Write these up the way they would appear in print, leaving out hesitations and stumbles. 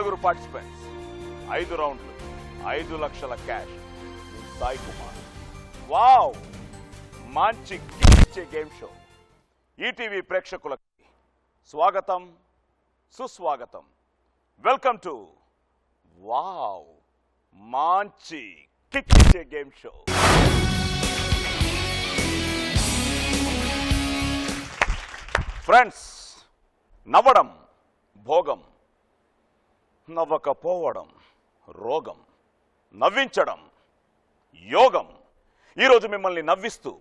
నలుగురు పార్టిసిపెంట్స్, 5 రౌండ్లు, 5 లక్షల క్యాష్. సాయి కుమార్. వావ్, మంచి కిచ్చే గేమ్ షో. ఈటీవీ ప్రేక్షకులకి స్వాగతం, సుస్వాగతం. వెల్కమ్ టు వావ్, మంచి కిచ్చే గేమ్ షో. ఫ్రెండ్స్, నవ్వడం భోగం, నవ్వకపోవడం రోగం, నవ్వించడం యోగం. ఈరోజు మిమ్మల్ని నవ్విస్తూ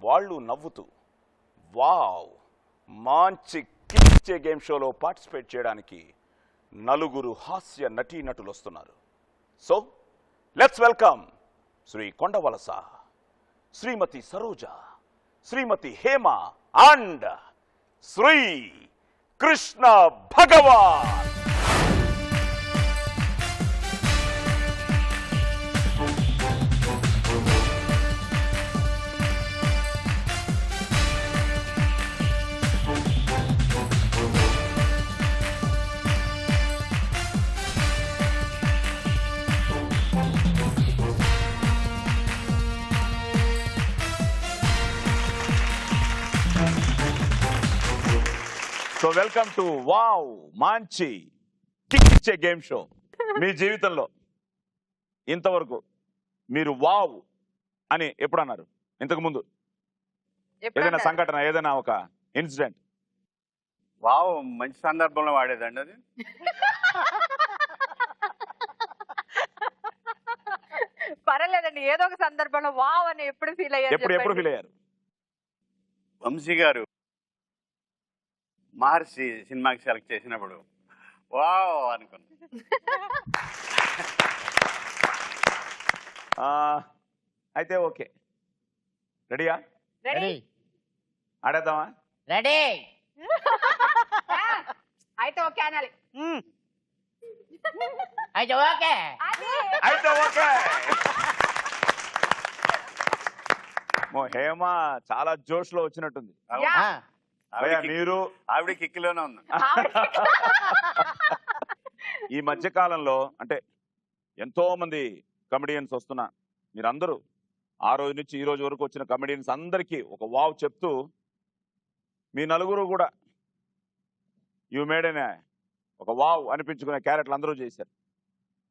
వాళ్ళు నవ్వుతూ వావ్ మంచి కిచ్చే గేమ్ షోలో పార్టిసిపేట్ చేయడానికి నలుగురు హాస్య నటీనటులు వస్తున్నారు. So let's welcome Shri Kondavalasa, Shrimati Saroja, Shrimati Hema and Shri Krishna Bhagavan. So welcome to wow మంచి కిచ్చే గేమ్ షో. మీ జీవితంలో ఇంతవరకు మీరు వావ్ అని ఎప్పుడు అన్నారు? ఇంతకు ముందు ఏదైనా సంఘటన, ఏదైనా ఒక ఇన్సిడెంట్? వావ్ మంచి సందర్భంలో వాడేదండి అది. పర్వాలేదండి, ఏదో ఒక సందర్భంలో వావ్ అని ఎప్పుడు ఫీల్ అయ్యారు? ఎప్పుడు ఫీల్ అయ్యారు? వంశీ గారు మహర్షి సినిమాకి సెలెక్ట్ చేసినప్పుడు వావ్ అనుకున్నా. అయితే ఓకే, రెడీయా? రెడీ. ఆడేద్దామా? రెడీ. అయితే ఓకే అనాలి. అయితే ఓకే. అయితే ఓకే. హేమ చాలా జోష్ లో వచ్చినట్టుంది. మీరు ఆవిడ కిక్కిలోనే ఉంది. ఈ మధ్య కాలంలో అంటే ఎంతో మంది కమెడియన్స్ వస్తున్నా, మీరందరూ ఆ రోజు నుంచి ఈ రోజు వరకు వచ్చిన కమెడియన్స్ అందరికీ ఒక వావ్ చెప్తూ మీ నలుగురు కూడా యూ మేడ్ అనే ఒక వావ్ అనిపించుకునే క్యారెక్టర్లు అందరూ చేశారు.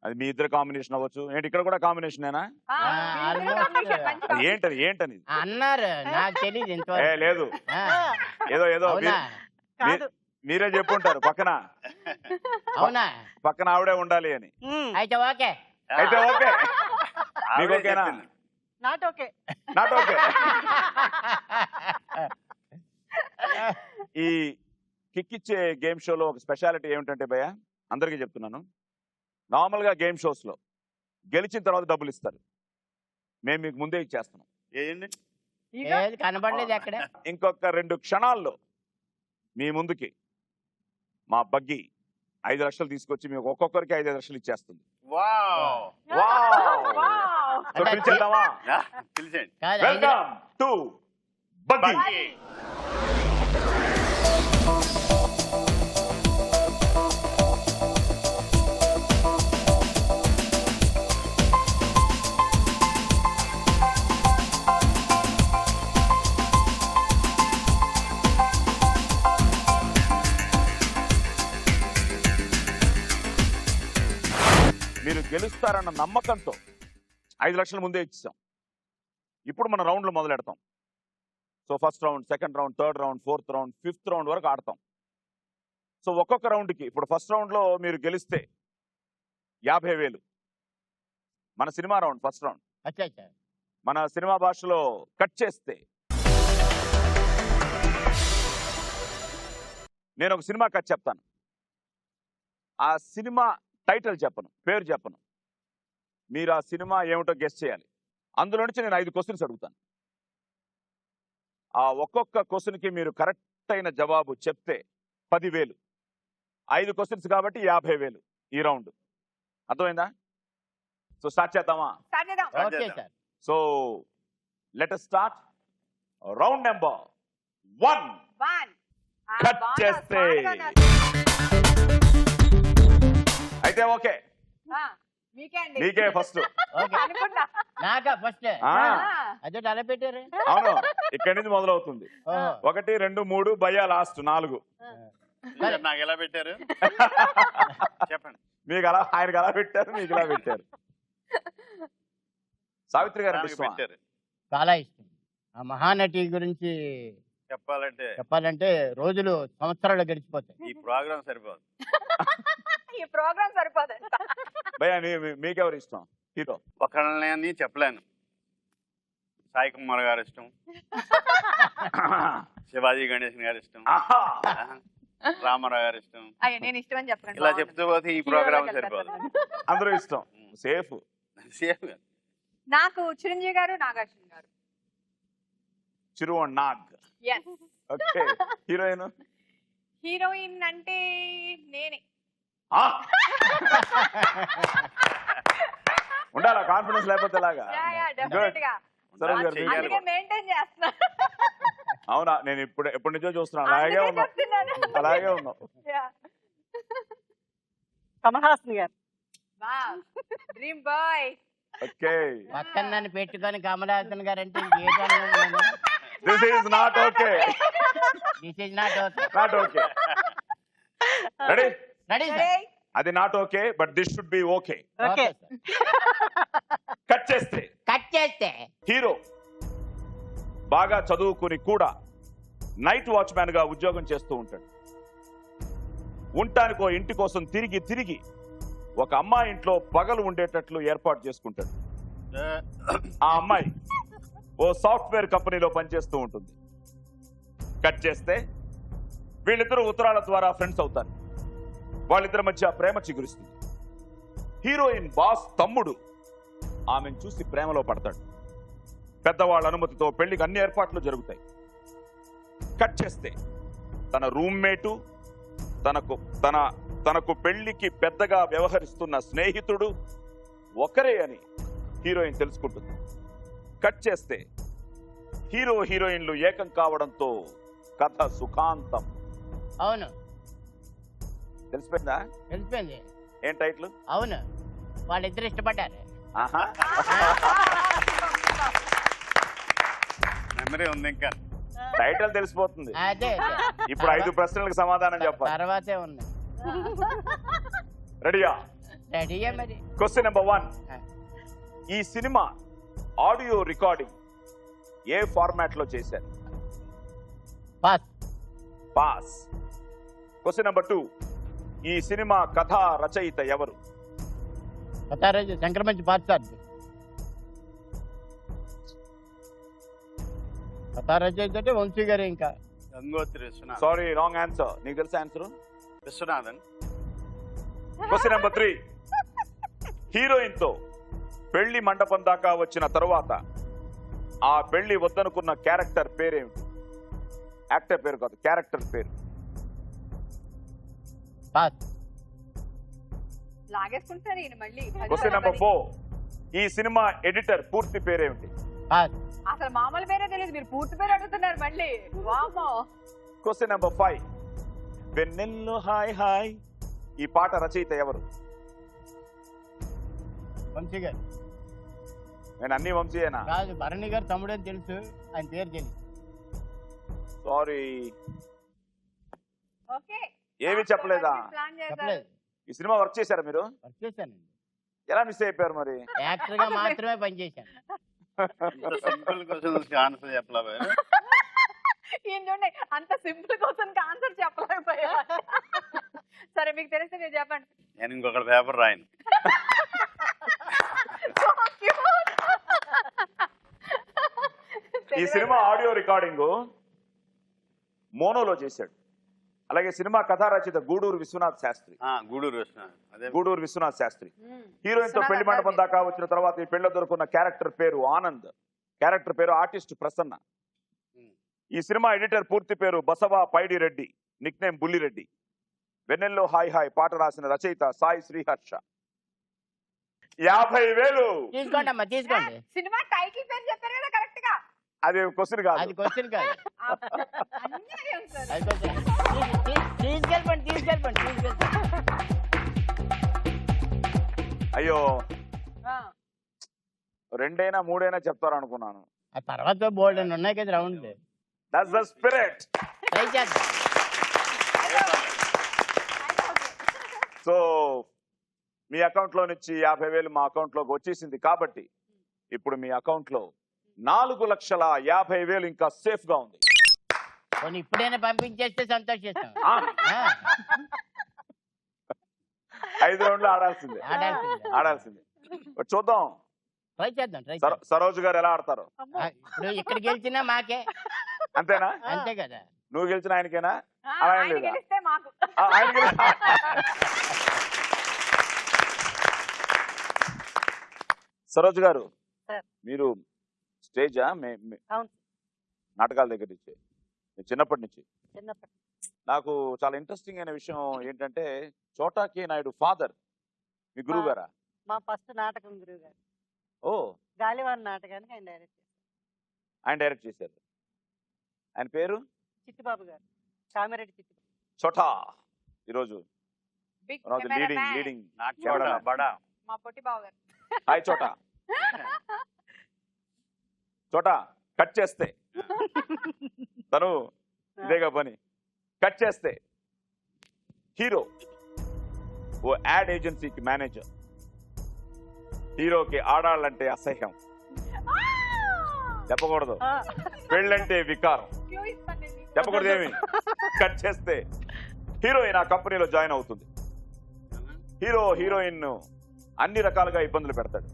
అది మీ ఇద్దరు కాంబినేషన్ అవ్వచ్చు. ఏంటి ఇక్కడ కూడా కాంబినేషనేనా? ఏంటది ఏంటని అన్నారు, నాకు తెలియదు. లేదు, ఏదో ఏదో మీరే చెప్పుంటారు పక్కన. అవునా? పక్కన ఆవిడే ఉండాలి అని. అయితే ఓకే. అయితే ఓకే. మీకు ఓకేనా? Not okay. Not okay. ఈ కిక్కిచ్చే గేమ్ షోలో ఒక స్పెషాలిటీ ఏమిటంటే భయ్య, అందరికీ చెప్తున్నాను, నార్మల్గా గేమ్ షోస్లో గెలిచిన తర్వాత డబ్బులు ఇస్తారు. మేము మీకు ముందే ఇచ్చేస్తున్నాం. ఏది కనబడలేదు ఎక్కడ. ఇంకొక 2 క్షణాల్లో మీ ముందుకి మా బగ్గి 5 లక్షలు తీసుకొచ్చి మీకు ఒక్కొక్కరికి 5 లక్షలు ఇచ్చేస్తుంది. సో పిలిచేద్దామా? పిలిచండి. Welcome to Baggi. మీరు గెలుస్తారన్న నమ్మకంతో 5 లక్షల ముందే ఇచ్చాం. ఇప్పుడు మన రౌండ్లు మొదలెడతాం. So first round, second round, third round, fourth round, 5th round వరకు ఆడతాం. సో ఒక్కొక్క రౌండ్కి ఇప్పుడు ఫస్ట్ రౌండ్లో మీరు గెలిస్తే 50,000 మన సినిమా రౌండ్. ఫస్ట్ రౌండ్ మన సినిమా భాషలో కట్ చేస్తే నేను ఒక సినిమా కథ చెప్తాను. ఆ సినిమా టైటిల్ చెప్పను, పేరు చెప్పను. మీరు ఆ సినిమా ఏమిటో గెస్ చేయాలి. అందులో నుంచి నేను 5 క్వశ్చన్స్ అడుగుతాను. ఆ ఒక్కొక్క క్వశ్చన్కి మీరు కరెక్ట్ అయిన జవాబు చెప్తే 10,000. 5 క్వశ్చన్స్ కాబట్టి 50,000 ఈ రౌండ్. అర్థమైందా? సో స్టార్ట్ చేద్దామా? So let us start round number 1. Cut చేస్తే అయితే ఓకే, ఆ, మీకే అండి. నీకే ఫస్ట్. ఓకే. అనుకున్నా. నాకా ఫస్ట్ ఆ, అదే అలా పెట్టారు. అవును, ఇక్కడి నుంచి మొదలవుతుంది. ఓహో. 1, 2, 3 భయ్యా లాస్ట్ 4. నాకు ఎలా పెట్టారు చెప్పండి. మీకు అలా, ఆయనకి అలా పెట్టారు, మీకు ఇలా పెట్టారు. సావిత్రి గారు నాకు పెట్టారు. చాలా ఇష్టం. ఆ మహానటి గురించి చెప్పాలంటే రోజులు సంవత్సరాలు గడిచిపోతాయి. ఈ ప్రోగ్రామ్ సరిపోదు. ఈ ప్రోగ్రామ్ సరిపోదు. భయ్యా మీకెవరు ఇష్టం హీరో? ఒకళ్ళని చెప్పలేను. సాయి కుమార్ గారు ఇష్టం, శివాజీ గణేశన్ గారు ఇష్టం, ఆహా. రామారావు గారు ఇష్టం. అయ్యో నేను ఇష్టం అని చెప్పండి. ఇలా చెప్తూ పోతే ఈ ప్రోగ్రామ్ సరిపోదు. అందరూ ఇష్టం, సేఫ్. సేఫ్ నాకు చిరంజీవి గారు, నాగార్జున గారు. చిరువన్ Nag. Yes. Okay. Heroine? Heroine అంటే నేనే. ఉండాలా కాన్ఫిడెన్స్, లేకపోతే ఎలాగా? డెఫినెట్ గా. సరోజ్ గారు మీరు? అందుకే మెయింటైన్ చేస్తున్నా. అవునా, నేను ఎప్పటి నుంచో చూస్తున్నాను. అలాగే అందుకే ఉన్నావు, చెప్తున్నాను. అలాగే ఉన్నావు. Yeah. కమల్ హాసన్ గారు. Wow. Dream boy. ఓకే. పక్కన నన్ను పెట్టుకొని కమలాసన్ గారు అంటే this is not okay, this is not okay. Not okay. Ready? Ready Ready? అది not okay, but this should be okay. Okay. Cut చేస్తే కట్ చేస్తే హీరో బాగా చదువుకుని కూడా నైట్ వాచ్మ్యాన్ గా ఉద్యోగం చేస్తూ ఉంటాడు. ఉండటానికి ఓ ఇంటి కోసం తిరిగి తిరిగి ఒక అమ్మాయి ఇంట్లో పగలు ఉండేటట్లు ఏర్పాటు చేసుకుంటాడు. ఆ అమ్మాయి ఓ సాఫ్ట్వేర్ కంపెనీలో పనిచేస్తూ ఉంటుంది. కట్ చేస్తే వీళ్ళిద్దరూ ఉత్తరాల ద్వారా ఫ్రెండ్స్ అవుతారు. వాళ్ళిద్దరి మధ్య ప్రేమ చిగురిస్తుంది. హీరోయిన్ బాస్ తమ్ముడు ఆమెను చూసి ప్రేమలో పడతాడు. పెద్దవాళ్ళ అనుమతితో పెళ్లికి అన్ని ఏర్పాట్లు జరుగుతాయి. కట్ చేస్తే తన రూమ్మేటు, తనకు పెళ్లికి పెద్దగా వ్యవహరిస్తున్న స్నేహితుడు ఒకరే అని హీరోయిన్ తెలుసుకుంటుంది. కట్ చేస్తే హీరో హీరోయిన్లు ఏకం కావడంతో కథ సుఖాంతం. అవును, తెలిసిపోయిందా? తెలిసిపోయింది. ఏం టైటిల్? అవును, వాళ్ళిద్దరు ఇష్టపడ్డారు. ఆహా. మెమరీ ఉంది ఇంకా. టైటిల్ తెలిసిపోతుంది. అదే ఇప్పుడు 5 ప్రశ్నలకు సమాధానం చెప్పాలి. తర్వాతే ఉంది. రెడీయా? రెడీయే మరి. Question number 1. ఈ సినిమా ఆడియో రికార్డింగ్ ఏ ఫార్మాట్ లో చేశారు? పాస్. పాస్. Question number 2. ఈ సినిమా కథా రచయిత ఎవరు? కొత్తారాజు శంకరమంచి పాత్సార్జీ. కొత్తారాజు అయితే వంశీ గారు. ఇంకా Gangotri Viswanath. Sorry, wrong answer. నీకు తెలుసా answer? Viswanathan. Question number 3. Heroine తో పెళ్లి మండపం దాకా వచ్చిన తరువాత ఆ పెళ్లి వద్దనుకున్న క్యారెక్టర్ పేరేమిటి? యాక్టర్ పేరు కాదు, క్యారెక్టర్ పేరు. పాస్. లాగేసుకుంటారు ఈయన మళ్ళీ. Question number 4. ఈ సినిమా ఎడిటర్ పూర్తి పేరేమిటి? పాస్. అసలు మామూలు పేరే తెలియదు, మీరు పూర్తి పేరు అడుగుతున్నారు మళ్ళీ. వామో. Question number 5. వెన్నెల్లో హాయ్ హాయ్ ఈ పాట రచయిత ఎవరు? వంశీ గారు. నేను అన్ని వంశీయేనా? కాదు, భరణి గారు తమ్ముడు అని తెలుసు, ఆయన పేరు తెలియదు. సారీ. ఓకే. ఏమీ చెప్పలేదా? ప్లాన్ చేశారు. చెప్పలేదు. ఈ సినిమా వర్క్ చేశారా మీరు? వర్క్ చేశానండి. ఎలా మిస్ అయిపోయారు మరి? యాక్టర్ గా మాత్రమే పనిచేశాను. సింపుల్ క్వశ్చన్స్ ఆన్సర్ చెప్పలేకపోయారు. ఈయన చూడండి, అంత సింపుల్ క్వశ్చన్ కి ఆన్సర్ చెప్పలేకపోయా. సరే, మీకు తెలిస్తే మీరు చెప్పండి. నేను ఇంకొక పేపర్ రాయను. ఈ సినిమా ఆడియో రికార్డింగ్ మోనోలో చేశాడు. అలాగే సినిమా కథా రచయిత గూడూరు విశ్వనాథ్ శాస్త్రి. గూడూరు విశ్వనాథ్. అదే గూడూరు విశ్వనాథ్ శాస్త్రి. హీరోయిన్ తో పెళ్లి మండపం దాకా వచ్చిన తర్వాత ఈ పెళ్లి దొరుకున్న క్యారెక్టర్ పేరు ఆనంద్. క్యారెక్టర్ పేరు ఆర్టిస్ట్ ప్రసన్న. ఈ సినిమా ఎడిటర్ పూర్తి పేరు బసవ పైడి రెడ్డి, నిక్ నేమ్ బుల్లిరెడ్డి. వెన్నెల్లో హాయ్ హాయ్ పాట రాసిన రచయిత సాయి శ్రీహర్ష. 50,000. తీసుకోండి అమ్మా, తీసుకోండి. సినిమా టైటిల్ పేరు చెప్పారు కదా కరెక్ట్ గా. అది క్వశ్చన్ కాదు. అది క్వశ్చన్ కాదు. అన్యాయం సార్. అది క్వశ్చన్. తీసుకెళ్ళిపోండి, తీసుకెళ్ళిపోండి, తీసుకెళ్ళిపోండి. అయ్యో ఆ, 2 అయినా 3 అయినా చెప్తారు అనుకున్నాను. ఆ తర్వాత బోల్డ్ అని ఉన్నాయి కదా round. That's the spirit. Try చేద్దాం. అయినా ఓకే. సో మీ అకౌంట్ లో నుంచి 50,000 మా అకౌంట్ లోకి వచ్చేసింది కాబట్టి ఇప్పుడు మీ అకౌంట్ లో 4,50,000 ఇంకా సేఫ్ గా ఉంది. కొన్ని ఇప్పుడైనా పంపించేస్తే సంతోషిస్తాం. ఆ, ఆ, 5 రౌండ్లు ఆడాల్సిందే. ఆడాల్సిందే. ఆడాల్సిందే. బట్ చూద్దాం ట్రై చేద్దాం. ట్రై చేద్దాం. సరోజ్ గారు ఎలా ఆడతారు. అమ్మో. ఇప్పుడు ఇక్కడ గెలిచినా మాకే, అంతేనా? అంతే కదా. నువ్వు గెలిచిన ఆయనకేనా? ఆ, అలా ఏం ఆయన లేదా? గెలిస్తే మాకు. ఆయన సరోజ్ గారు సార్. మీరు స్టేజా అవును. నాటకాల దగ్గర నుంచి మీ చిన్నప్పటి నుంచి చిన్నప్పటి నాకు చాలా ఇంట్రెస్టింగ్ అయిన విషయం ఏంటంటే చోటా కే నాయుడు ఫాదర్ మీ గురువు గారా? మా ఫస్ట్ నాటకం గురువు గారు ఓ, గాలివాన్ నాటకానికి ఆయన డైరెక్ట్ చేశారు. ఆయన డైరెక్ట్ చేశారు. ఆయన పేరు చిట్టిబాబు గారు, కామిరెడ్డి చిట్టిబాబు. చోటా. ఈరోజు big one of the cameraman. Leading నాకు చూడ బడా మా పొట్టి బావ గారు. హాయ్ చోటా. చోటా కట్ చేస్తే తను ఇదేగా పని. కట్ చేస్తే హీరో ఓ యాడ్ ఏజెన్సీకి మేనేజర్. హీరోకి ఆడాళ్ళంటే అసహ్యం, చెప్పకూడదు. ఆ, పెళ్ళంటే వికారం, క్లూ ఇస్తాను నేను మీకు. చెప్పకూడదు ఏమి. కట్ చేస్తే హీరోయిన్ ఆ కంపెనీలో జాయిన్ అవుతుంది. హీరోయిన్ అన్ని రకాలుగా ఇబ్బందులు పెడతాడు.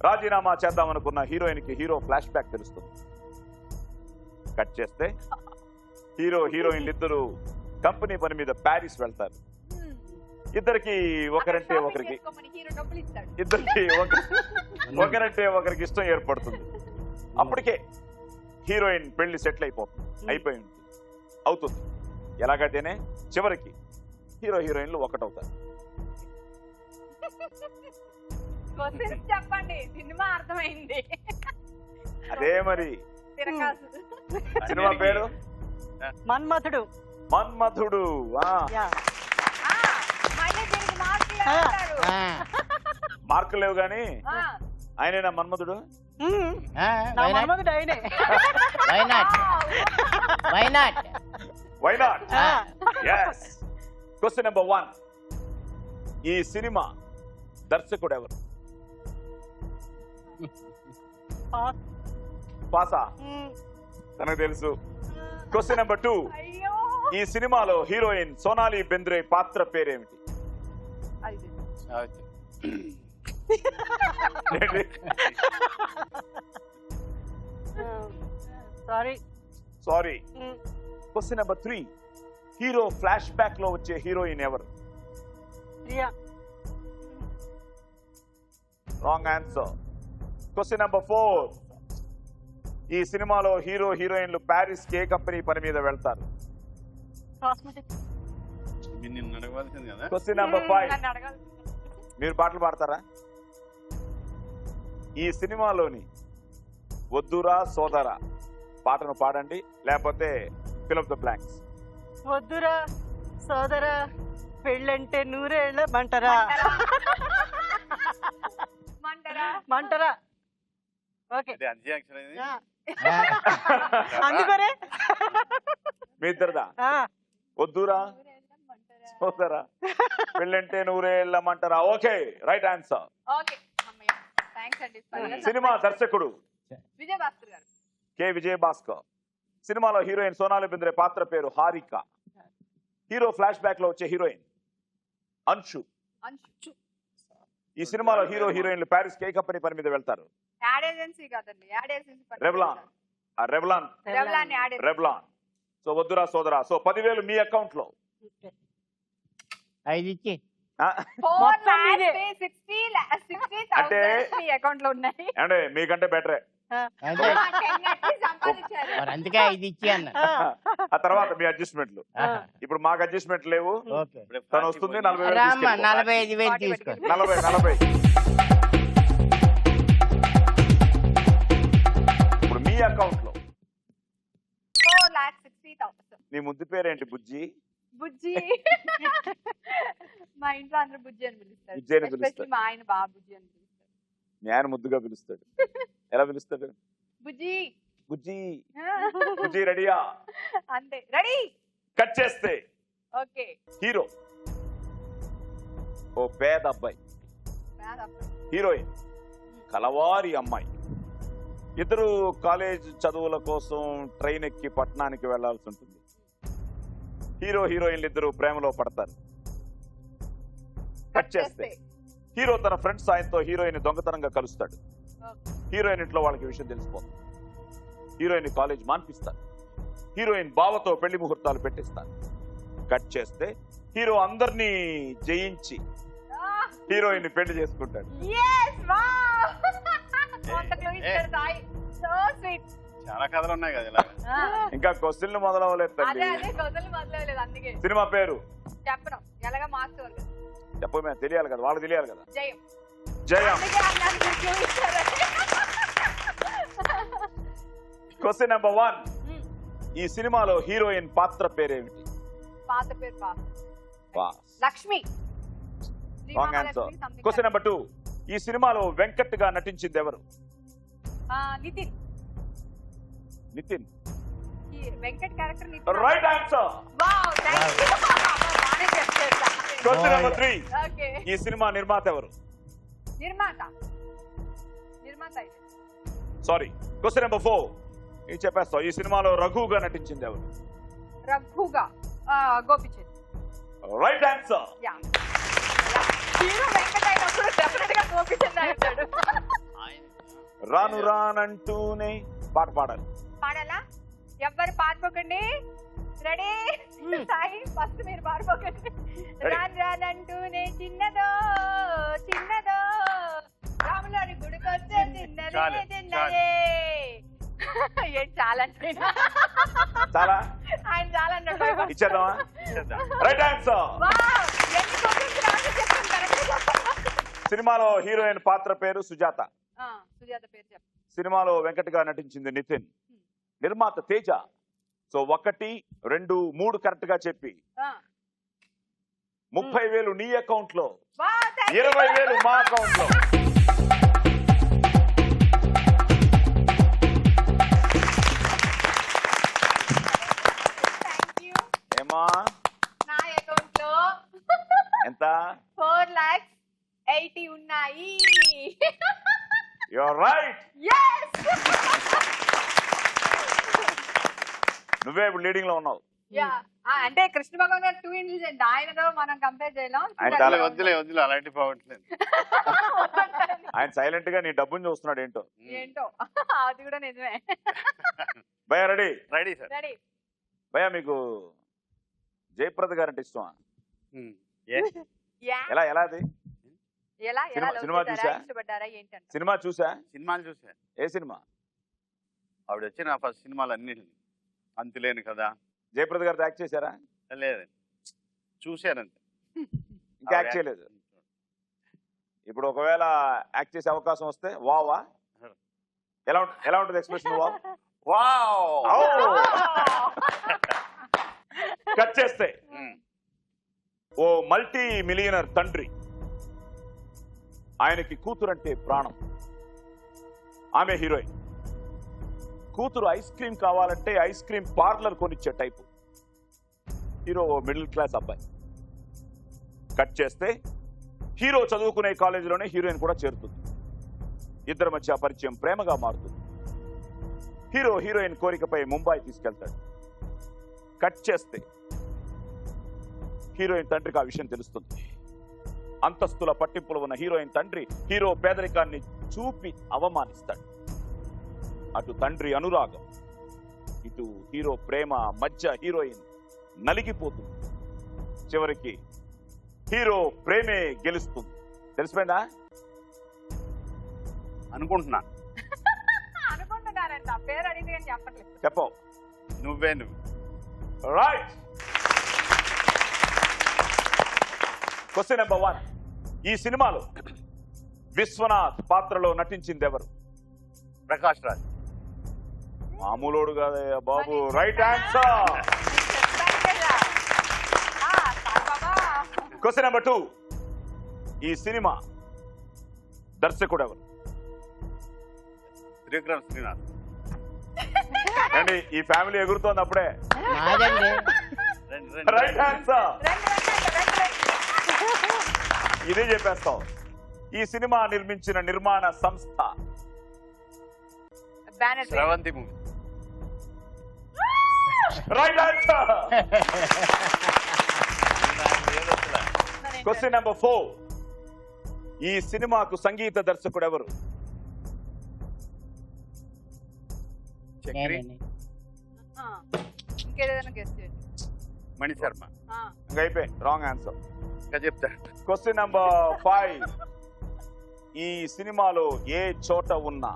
రాజీనామా చేద్దామనుకున్న హీరోయిన్కి హీరో ఫ్లాష్ బ్యాక్ తెలుస్తుంది. కట్ చేస్తే హీరోయిన్లు ఇద్దరు కంపెనీ పని మీద ప్యారిస్ వెళ్తారు. హ్మ్. ఇద్దరికి ఒకరంటే అక్కడ ఒకరికి షాపింగ్ చేసుకోమని హీరో డబ్బులు ఇస్తాడు. ఇద్దరికి ఒకరంటే ఒకరికి ఇష్టం ఏర్పడుతుంది. అప్పటికే హీరోయిన్ పెళ్లి సెటిల్ అయిపోయి అవుతుంది. ఎలాగైతేనే చివరికి హీరోయిన్లు ఒకటవుతారు. క్వశ్చన్స్ చెప్పండి, సినిమా అర్థమైంది. అదే మరి తిరకాసు. సినిమా పేరు మన్మథుడు. మన్మథుడు. యా. ఆ, మళ్ళీ దీనికి మార్కులు ఆ. వేస్తారు. ఆ, మార్కులు లేవు గాని ఆ, ఆయనేనా మన్మథుడు? ఉమ్, ఆ, నా why not? మన్మథుడు ఆయనే. Why not? Why not? Why not? ఆ, yes. Question number 1. ఈ సినిమా దర్శకుడు ఎవరు? పాస్. పాసా? ఉమ్, తనకు తెలుసు. Question number 2. అయ్యో. ఈ సినిమాలో హీరోయిన్ సోనాలి బెంద్రే పాత్ర పేరేమిటి? అది. ఏంటి? Sorry. Sorry. Um, question number 3. Hero flashback లో వచ్చే హీరోయిన్ ఎవరు? Priya. Wrong answer. Question number 4. ఈ సినిమాలో హీరోయిన్లు ప్యారిస్ కే కంపెనీ పని మీద వెళ్తారు. కాస్మెటిక్. నిన్ను అడగవలసింది కదా. Question number 5. నన్ను అడగాలి. మీరు పాటలు పాడతారా? ఈ సినిమాలోని వద్దురా సోదరా పాటను పాడండి, లేకపోతే ఫిల్ అప్ ద బ్లాంక్స్. వద్దురా సోదరా పెళ్ళంటే నూరేళ్ళ మంటరా. మంటరా? మంటరా. ఓకే. ఇది అంత్యాక్షరం ఇది. యా. అందుకనే. మీ ఇద్దరుదా? ఆ, వద్దురా మంటరా? సోదరా పెళ్ళంటే నూరేళ్ళమంటారా? Okay, right answer. ఓకే, అమ్మయ్య. థాంక్స్ అండి. సినిమా దర్శకుడు విజయ్ భాస్కర్ గారు. కె విజయ్ భాస్కర్. సినిమాలో హీరోయిన్ సోనాలి బెంద్రే పాత్ర పేరు హారిక. హీరో ఫ్లాష్ బ్యాక్ లో వచ్చే హీరోయిన్ అంశు. అంచు. ఈ సినిమాలో హీరోయిన్లు ప్యారిస్ కే కంపెనీ పని మీద వెళ్తారు. యాడ్ ఏజెన్సీ కాదండి, యాడ్ ఏజెన్సీ పని. Revlon. Revlon. Revlon ad agency. Revlon. So వద్దురా సోదరా. సో 10,000 మీ అకౌంట్ లో. 5 ఇచ్చి ఆ? 4 మొత్తం lakhs మీదే. pay 60,000 అంటే మీ అకౌంట్ లో ఉన్నాయి. అంటే మీకంటే బెటరే. అంటే 10 అట్లా సంపాదించారు. మరి అందుకే 5 ఇచ్చి అన్న. ఆ తర్వాత మీ అడ్జస్ట్మెంట్లు. ఆహా. ఇప్పుడు మాకు అడ్జస్ట్మెంట్ లేవు. ఓకే. ఇప్పుడే తను 40 వస్తుంది పోయింది. 40,000 రామ్మ తీసుకెళ్ళిపో. 45,000 తీసుకో. 40. ఇప్పుడు మీ అకౌంట్ లో 4,60,000. నీ ముద్దు పేరేంటి బుజ్జి? బుజ్జి. మా ఇంట్లో అందరూ బుజ్జి అని పిలుస్తారు. బుజ్జి అని పిలుస్తారు. Especially మా ఆయన బాగా బుజ్జి అని పిలుస్తారు. మీ ఆయన ముద్దుగా పిలుస్తాడు. ఎలా పిలుస్తాడు? బుజ్జి. బుజ్జి. బుజ్జి రెడీయా? అంతే. రెడీ. కట్ చేస్తే ఓకే. హీరో ఓ పేద అబ్బాయి, హీరోయిన్ కలవారి అమ్మాయి. ఇద్దరు కాలేజ్ చదువుల కోసం ట్రైన్ ఎక్కి పట్టణానికి వెళ్లాల్సి ఉంటుంది. హీరో హీరోయిన్లు ఇద్దరు ప్రేమలో పడతారు. కట్ చేస్తే హీరో తన ఫ్రెండ్స్ సాయంతో హీరోయిన్ దొంగతనంగా కలుస్తాడు. హీరోయిన్ ఇంట్లో వాళ్ళకి విషయం తెలిసిపోతుంది. Heroine college మాన్పిస్తారు. హీరోయిన్ బావతో పెళ్లి ముహూర్తాలు పెట్టిస్తారు. కట్ చేస్తే హీరో అందరినీ జయించి హీరోయిన్ పెళ్లి చేసుకుంటాడు. చాలా కథలు ఉన్నాయి కదా ఇలా. ఇంకా క్వశ్చన్లు మొదలవలేదు తల్లి. అందుకే సినిమా పేరు చెప్పడం ఎలాగా మాస్టర్ చెప్పమే తెలియాలి కదా, వాళ్ళకి తెలియాలి కదా. జయం. జయం. అందుకే అన్నాను మీరు చూపించారని. Question number 1. ఈ సినిమాలో హీరోయిన్ పాత్ర పేరేమిటి? పాత పేరు Lakshmi. Wrong answer. Question number 2. ఈ సినిమాలో వెంకట్ గా నటించింది ఎవరు? Nithin. Nithin. Venkat character Nithin. Right answer. Wow, thank you. బానే చెప్పారు. Question number 3. ఓకే. ఈ సినిమా నిర్మాత ఎవరు? నిర్మాత. సారీ. Question number 4. ఏం చెప్పేస్తావు? ఈ సినిమాలో రఘుగా నటించింది ఎవరు? రఘుగా Gopichand. Right answer. Yeah. Hero Venkat అయినప్పుడు డెఫినెట్ గా గోపిచంద్ అంటాడు. రాను రానంటూనే పాట పాడాలి. పాడాలా? ఎవ్వరు పాడుకోకండి. రెడీ? సాయి ఫస్ట్ మీరు పాడుకోకండి. రాను రానంటూనే చిన్నదో చిన్నదో రాములారి గుడికొచ్చే చిన్నదే చిన్నదే. ఏంటి చాలా అంటే చాలా ఆయన చాలా అన్నాడు. ఇచ్చేద్దామా? Right answer. సినిమాలో హీరోయిన్ పాత్ర పేరు సుజాత. సుజాత పేరు చెప్పు. సినిమాలో వెంకట్ గా నటించింది నితిన్. నిర్మాత తేజ. సో 1, 2, 3 కరెక్ట్ గా చెప్పి 30,000 నీ అకౌంట్ లో, 20,000 మా అకౌంట్ లో. ఏమా నా అకౌంట్ లో ఎంత? 4,80,000 ఉన్నాయి. You're right. yes. నువ్వే ఇప్పుడు లీడింగ్ లో ఉన్నావు. అంటే కృష్ణ భగవాన్ గారు 2 ఇంటెలిజెంట్. ఆయనతో మనం కంపేర్ చేయలేం. వద్దులే అలాంటి పోవట్లేదు. ఆయన సైలెంట్ గా నీ డబ్బుని చూస్తున్నాడు. ఏంటో ఏంటో అది కూడా నిజమే. భయ్యా రెడీ? Ready sir. రెడీ. భయ్యా మీకు జయప్రద గారంటే ఇష్టమా? ఎలా ఎలా అది? ఎలా ఎలా సినిమా చూసా? ఇష్టపడ్డారా ఏంటంటే? సినిమా చూసా? సినిమాలు చూసా. ఏ సినిమా? ఆవిడ వచ్చిన ఫస్ట్ సినిమాలు అన్ని అంతులేను కదా. జయప్రద గారితో యాక్ట్ చేశారా? లేదు, చూశానంతే. ఇంకా యాక్ట్ చేయలేదు. ఇప్పుడు ఒకవేళ యాక్ట్ చేసే అవకాశం వస్తే వావా? ఎలా ఉంటుంది ఎక్స్ప్రెషన్? కట్ చేస్తే ఓ మల్టీ మిలియనర్ తండ్రి, ఆయనకి కూతురంటే ప్రాణం. ఆమె హీరోయిన్. కూతురు ఐస్ క్రీమ్ కావాలంటే ఐస్ క్రీమ్ పార్లర్ కొనిచ్చే టైపు. హీరో మిడిల్ క్లాస్ అబ్బాయి. కట్ చేస్తే హీరో చదువుకునే కాలేజీలోనే హీరోయిన్ కూడా చేరుతుంది. ఇద్దరి మధ్య పరిచయం ప్రేమగా మారుతుంది. హీరో హీరోయిన్ కోరికపై ముంబై తీసుకెళ్తాడు. కట్ చేస్తే హీరోయిన్ తండ్రికి ఆ విషయం తెలుస్తుంది. అంతస్తుల పట్టింపులు ఉన్న హీరోయిన్ తండ్రి హీరో పేదరికాన్ని చూపి అవమానిస్తాడు. అటు తండ్రి అనురాగం, ఇటు హీరో ప్రేమ మధ్య హీరోయిన్ నలిగిపోతుంది. చివరికి హీరో ప్రేమే గెలుస్తుంది. తెలిసిపోయిందా? అనుకుంటున్నా. అనుకుంటున్నారంట. పేరు అడిగితే కానీ చెప్పట్లేదు. చెప్పవు. నువ్వు రైట్. Question number 1. ఈ సినిమాలో విశ్వనాథ్ పాత్రలో నటించింది ఎవరు? ప్రకాష్ రాజ్. మామూలోడు కాదయ్యా బాబు. Right answer. Question number 2. ఈ సినిమా దర్శకుడు ఎవరు? త్రివిక్రమ్ శ్రీనాథ్. అండి ఈ ఫ్యామిలీ ఎగురుతోంది అప్పుడే. నాదండి. Right answer. ఇదే చెప్పేస్తాం. ఈ సినిమా నిర్మించిన నిర్మాణ సంస్థ banner Sravanthi movie. Right answer. Question number 4. ఈ సినిమాకు సంగీత దర్శకుడు ఎవరు? చక్రి. నేనండి. ఇంకేదైనా గెస్ట్ చేయండి. మణి శర్మ. ఇంకా అయిపోయి రాంగ్ ఆన్సర్. ఇంకా చెప్తా. Question number 5. ఈ సినిమాలో ఏ చోట ఉన్నా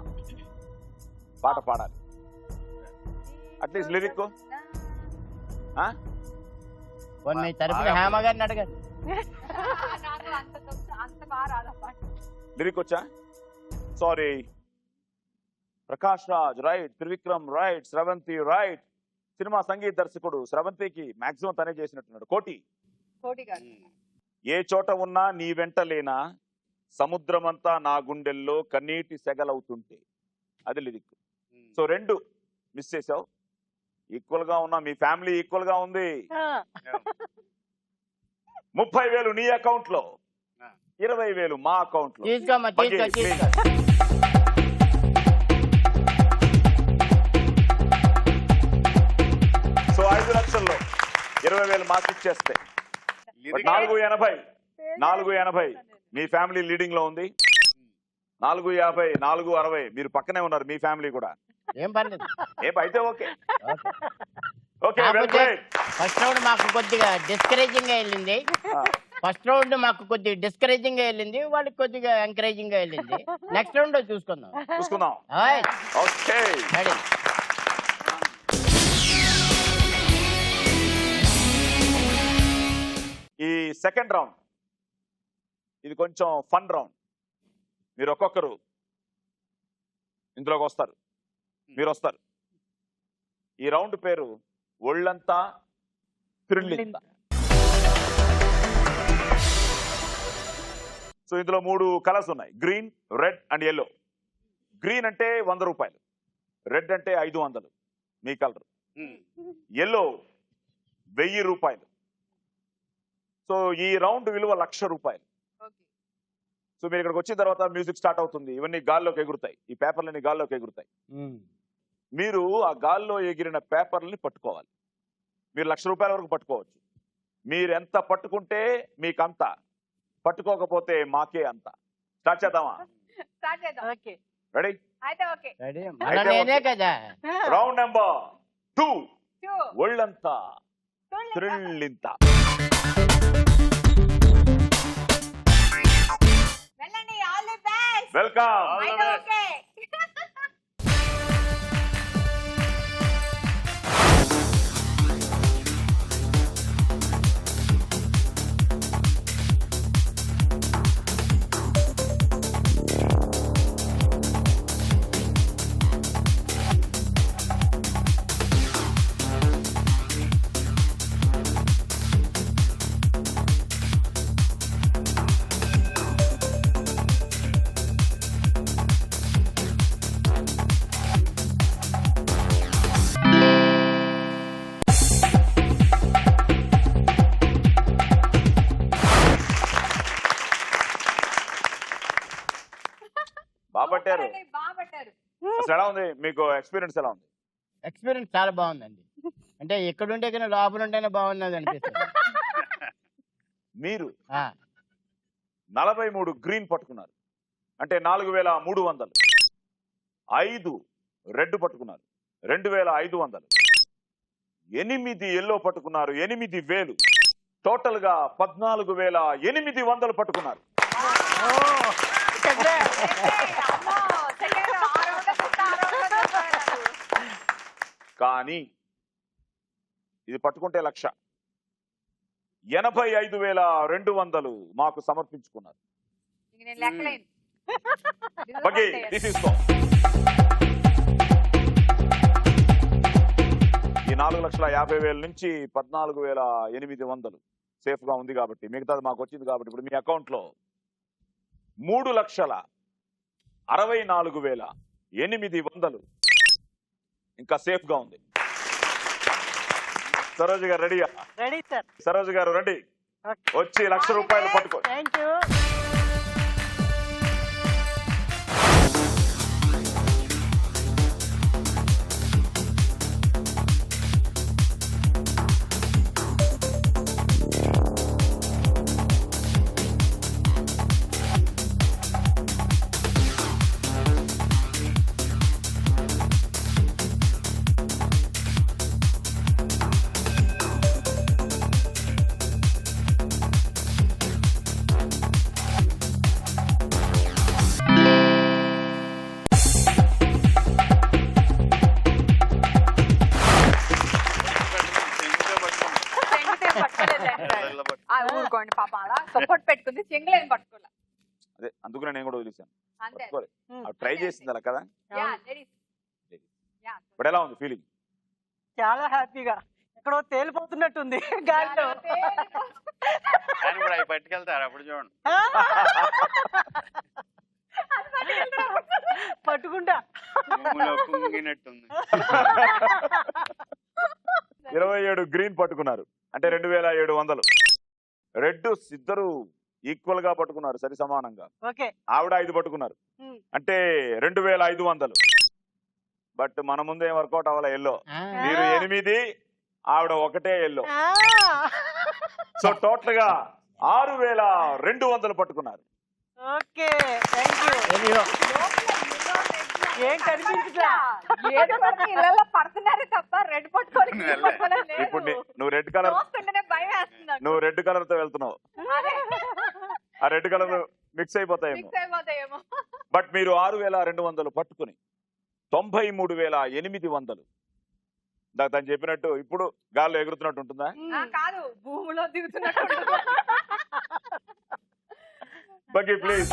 పాట పాడాలి. అట్లీస్ట్ లిరిక్ పోనీ మీ తరపున హేమ గారిని అడగండి. నాకు అంత బాగా రాదా పాట. లిరిక్ వచ్చా? Sorry. Prakash Raj right, Trivikram right, Sravanthi right. సినిమా సంగీత దర్శకుడు స్రవంతికి మాక్సిమం తనే చేసినట్టున్నాడు. కోటి. గారు ఏ చోట ఉన్నా నీ వెంట లేనా, సముద్రమంతా నా గుండెల్లో కన్నీటి సెగలవుతుంటే. అది లిరిక్. సో 2 మిస్ చేసావు. ఈక్వల్ గా ఉన్నా, మీ ఫ్యామిలీ ఈక్వల్ గా ఉంది. 30,000 నీ అకౌంట్ లో, 20,000 మా అకౌంట్ లో. తీసుకోమ్మా, తీసుకో, Please. తీసుకో. సో 5 లక్షల్లో 20,000 మాకు ఇచ్చేస్తే 480 మీ ఫ్యామిలీ లీడింగ్ లో ఉంది. 450, 460 మీరు పక్కనే ఉన్నారు మీ ఫ్యామిలీ కూడా. ఏం పర్లేదు. అయితే ఓకే. ఓకే. ఓకే కాకపోతే ఫస్ట్ రౌండ్ మాకు కొద్దిగా డిస్కరేజింగ్ గా వెళ్ళింది. ఫస్ట్ రౌండ్ మాకు కొద్దిగా డిస్కరేజింగ్ గా వెళ్ళింది, వాళ్ళకి కొద్దిగా ఎంకరేజింగ్ గా వెళ్ళింది. నెక్స్ట్ రౌండ్ చూసుకుందాం. ఓకే. రెడీ. ఈ సెకండ్ రౌండ్ ఇది కొంచెం ఫన్ రౌండ్. మీరు ఒక్కొక్కరు ఇందులోకి వస్తారు. మీరు వస్తారు. ఈ రౌండ్ పేరు ఒళ్ళంతా థ్రిల్లింగ్. సో ఇందులో 3 కలర్స్ ఉన్నాయి. Green, red and yellow. Green అంటే 100 రూపాయలు, రెడ్ అంటే 500 మీ కలర్, ఎల్లో 1000 రూపాయలు. సో ఈ రౌండ్ విలువ 1,00,000 రూపాయలు. సో మీరు ఇక్కడికి వచ్చిన తర్వాత మ్యూజిక్ స్టార్ట్ అవుతుంది. ఇవన్నీ గాల్లోకి ఎగురుతాయి. ఈ పేపర్లన్నీ గాల్లోకి ఎగురుతాయి. మీరు ఆ గాల్లో ఎగిరిన పేపర్లని పట్టుకోవాలి. మీరు 1,00,000 రూపాయల వరకు పట్టుకోవచ్చు. మీరు ఎంత పట్టుకుంటే మీకు అంత, పట్టుకోకపోతే మాకే అంత. స్టార్ట్ చేద్దామా? ఓకే. రెడీ? రెడీ. మళ్ళా నేనే కదా. Round number 2. ఒళ్ళంతా థ్రిల్లింత. వెల్కమ్. బాగా పట్టారు. అసలు ఎలా ఉంది మీకు ఎక్స్పీరియన్స్? ఎలా ఉంది ఎక్స్పీరియన్స్? చాలా బాగుందండి. అంటే ఎక్కడుంటే కానీ లోపల ఉంటేనే బాగున్నది అనిపిస్తుంది. మీరు 43 గ్రీన్ పట్టుకున్నారు, అంటే 4,300. 5 రెడ్ పట్టుకున్నారు, 2,500. 8 ఎల్లో పట్టుకున్నారు, 8,000. టోటల్ గా 14,800 పట్టుకున్నారు. కానీ ఇది పట్టుకుంటే 1,00,000. 85,200 మాకు సమర్పించుకున్నారు. తీసుకో. ఈ 4,50,000 నుంచి 14,800 సేఫ్ గా ఉంది కాబట్టి, మిగతాది మాకు వచ్చింది కాబట్టి ఇప్పుడు మీ అకౌంట్ లో 3,64,800 ఇంకా సేఫ్ గా ఉంది. సరోజ్ గారు రెడీయా? Ready sir. సరోజ్ గారు రండి, వచ్చి ₹1,00,000 పట్టుకో. Thank you. చెంగితే పట్టుకోలేదండి. ఊరుకోండి పాప, అలా సపోర్ట్ పెట్టుకుంది, చెంగులేని పట్టుకోలే. అదే అందుకనే నేను కూడా వదిలేశాను. అంతే. ట్రై చేసింది అలా కదా. Yeah, ladies. యా. ఇప్పుడు ఎలా ఉంది ఫీలింగ్? చాలా హ్యాపీగా ఎక్కడో తేలిపోతున్నట్టుంది గాలిలో. కానీ ఇప్పుడు అవి పట్టుకెళ్తారు, అప్పుడు చూడండి. పట్టుకుంటా. భూమిలో కుంగినట్టుంది. 27 గ్రీన్ పట్టుకున్నారు, అంటే 2,700. రెడ్ ఇద్దరు ఈక్వల్ గా పట్టుకున్నారు, సరి సమానంగా. ఓకే. ఆవిడ 5 పట్టుకున్నారు, అంటే 2,500. బట్ మన ముందే వర్కౌట్ అవ్వాలి. ఎల్లో మీరు 8, ఆవిడ 1 ఎల్లో. సో టోటల్ గా 6,200 పట్టుకున్నారు. Okay, thank you. ఏం కనిపించట్లా. ఏదో పడితే ఇళ్ళల్లో పడుతున్నారే తప్ప రెడ్ పట్టుకోవాలి ఇప్పుడు నువ్వు రెడ్ కలర్, భయం వేస్తుంది. నువ్వు రెడ్ కలర్ తో వెళ్తున్నావు, ఆ రెడ్ కలర్ మిక్స్ అయిపోతాయేమో. బట్ మీరు 6,200 పట్టుకుని 93,800 తను చెప్పినట్టు ఇప్పుడు గాల్లో ఎగురుతున్నట్టు ఉంటుందా? కాదు, భూమిలో దిగుతున్నట్టు. బగ్గి ప్లీజ్.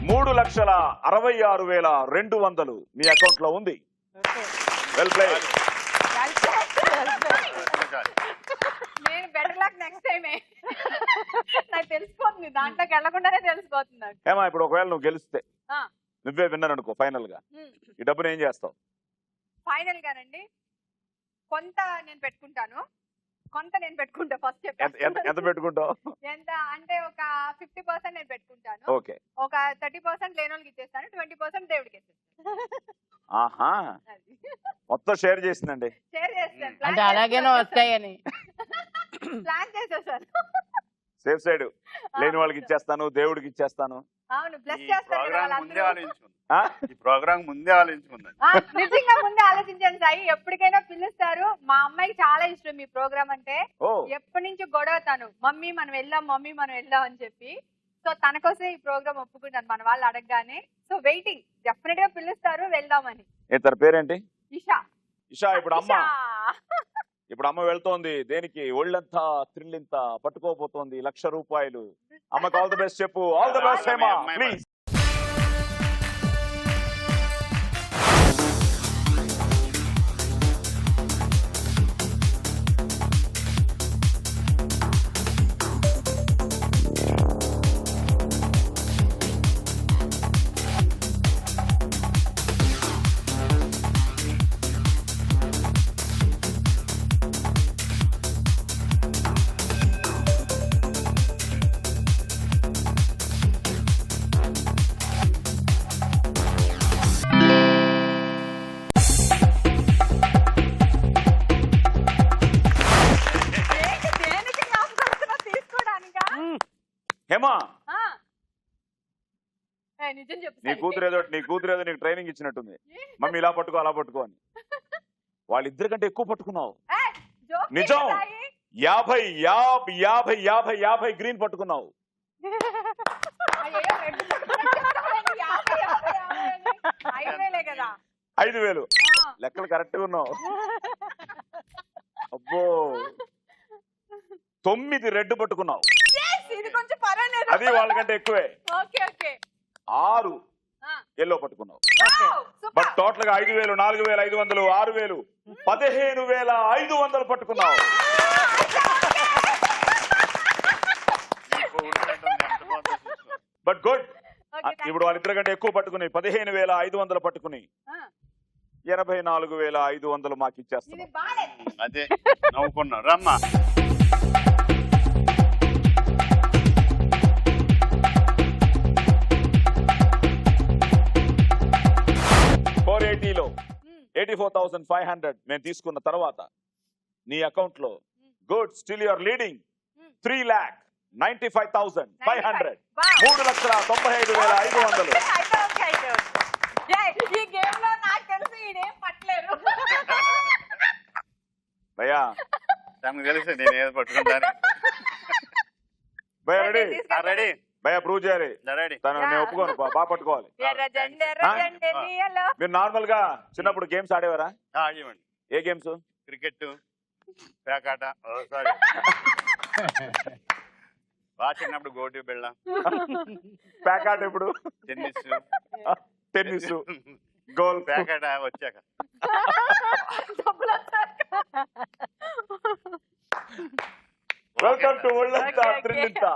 3,66,200 మీ అకౌంట్ లో ఉంది. Well play. నేను బెటర్ లక్ నెక్స్ట్ టైమే. నాకు తెలిసిపోతుంది, దాంట్లోకి వెళ్ళకుండానే తెలిసిపోతుంది. ఏమా ఇప్పుడు ఒకవేళ నువ్వు గెలిస్తే, నువ్వే విన్నర్ అనుకో, ఫైనల్ గా ఈ డబ్బును ఏం చేస్తావు? ఫైనల్ గానండి కొంత నేను పెట్టుకుంటాను, కొంత నేను పెట్టుకుంటా. ఫస్ట్ ఎంత పెట్టుకుంటావు? ఎంత అంటే ఒక 50% నేను పెట్టుకుంటాను. ఓకే. ఒక 30% లేని వాళ్ళకి ఇచ్చేస్తాను, 20% దేవుడికి ఇచ్చేస్తాను. ఆహా, మొత్తం షేర్ చేసిందండి. షేర్ చేస్తాను, అంటే అలాగేనో వస్తాయని ప్లాన్ చేసేసాను. సేఫ్ సైడ్ లేని వాళ్ళకి ఇచ్చేస్తాను, దేవుడికి ఇచ్చేస్తాను. అవును, బ్లెస్ చేస్తాను. ఈ ప్రోగ్రామ్ ముందే ఆలోచించుకుంది. నిజంగా ముందే ఆలోచించాను సాయి. ఎప్పటికైనా పిలుస్తారు. మా అమ్మాయికి చాలా ఇష్టం మీ ప్రోగ్రామ్ అంటే. ఎప్పటి నుంచి గొడవ తను, మమ్మీ మనం వెళ్దాం, మమ్మీ మనం వెళ్దాం అని చెప్పి. సో తన కోసం ఈ ప్రోగ్రామ్ ఒప్పుకుంటాను మన వాళ్ళు అడగగానే. సో వెయిటింగ్, డెఫినెట్ గా పిలుస్తారు, వెళ్దామని. తన పేరేంటి? ఇషా. ఇషా. ఇప్పుడు అమ్మ వెళ్తోంది దేనికి? ఒళ్ళంతా థ్రిల్లింత పట్టుకోబోతోంది ₹1,00,000. అమ్మకి ఆల్ ది బెస్ట్ చెప్పు. All the best Hema, please. Hema, నిజం చెప్పు. నీ కూతురు ఏదో నీకు ట్రైనింగ్ ఇచ్చినట్టుంది. మమ్మీ ఇలా పట్టుకో, అలా పట్టుకో అని. వాళ్ళిద్దరికంటే ఎక్కువ పట్టుకున్నావు. నిజం. 50 గ్రీన్ పట్టుకున్నావు. 5,000 లెక్కలు కరెక్ట్ గా ఉన్నావు. అబ్బో, 9 రెడ్ పట్టుకున్నావు. ఇది కొంచెం పర్వాలేదు, అది వాళ్ళకంటే ఎక్కువే. 6 ఎల్లో పట్టుకున్నావు. సూపర్. బట్ టోటల్ గా 5,000, 4,500, 6,000, 15,500 పట్టుకున్నావు. But good. ఇప్పుడు వాళ్ళిద్దరి కంటే ఎక్కువ పట్టుకుని 15,500 పట్టుకుని 84,500 మాకు ఇచ్చేస్తాం. ఇది బాలే. అదే నవ్వుకున్నా రమ్మా. 480లో 84,500 మేము తీసుకున్న తర్వాత నీ అకౌంట్ లో గుడ్ స్టిల్ యువర్ లీడింగ్ 3,95,500. 3,95,500. ఈ గేమ్ లో నాకు తెలిసి ఈడేం పట్టలేరు. భయ్యా తనకు తెలిసి నేను ఏదో పట్టుకుంటాను. భయ్యా రెడీ? రెడీ భయ్యా ప్రూవ్ చేయాలి. రెడీ. తను నేను ఒప్పుకోను, బాగా పట్టుకోవాలి. మీరు నార్మల్ గా చిన్నప్పుడు గేమ్స్ ఆడేవారా? ఆడేవండి. ఏ గేమ్స్? క్రికెట్, పేకాట, సారీ బాగా చిన్నప్పుడు గోటి బిళ్ళ, ప్యాకాట్, ఇప్పుడు టెన్నిస్, గోల్. పేకాట వచ్చాక వెల్కమ్ టు ఒళ్ళంతా త్రిల్లింతా.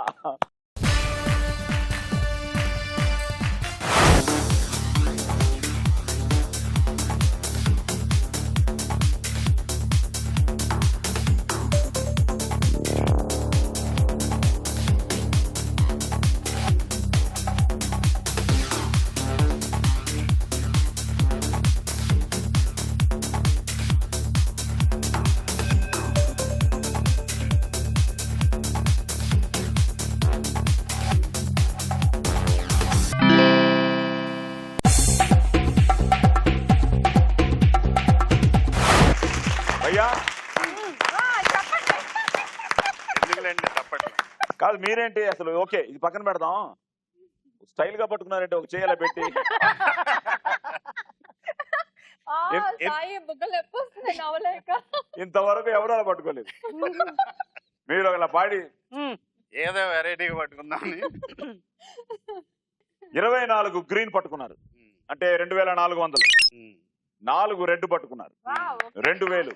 భయ్యా ఎందుకులేండి తప్పట్లు. కాదు మీరేంటి అసలు? ఓకే ఇది పక్కన పెడదాం. స్టైల్ గా పట్టుకున్నారంటే ఒక చేయాల పెట్టి. బుగ్గలు ఎప్పుడు నవ్వలేక ఇంతవరకు ఎవరు అలా పట్టుకోలేదు. మీరు అలా పాడి ఏదో వెరైటీగా పట్టుకుందామని 24 గ్రీన్ పట్టుకున్నారు, అంటే 2,400. 4 రెడ్ పట్టుకున్నారు, 2,000.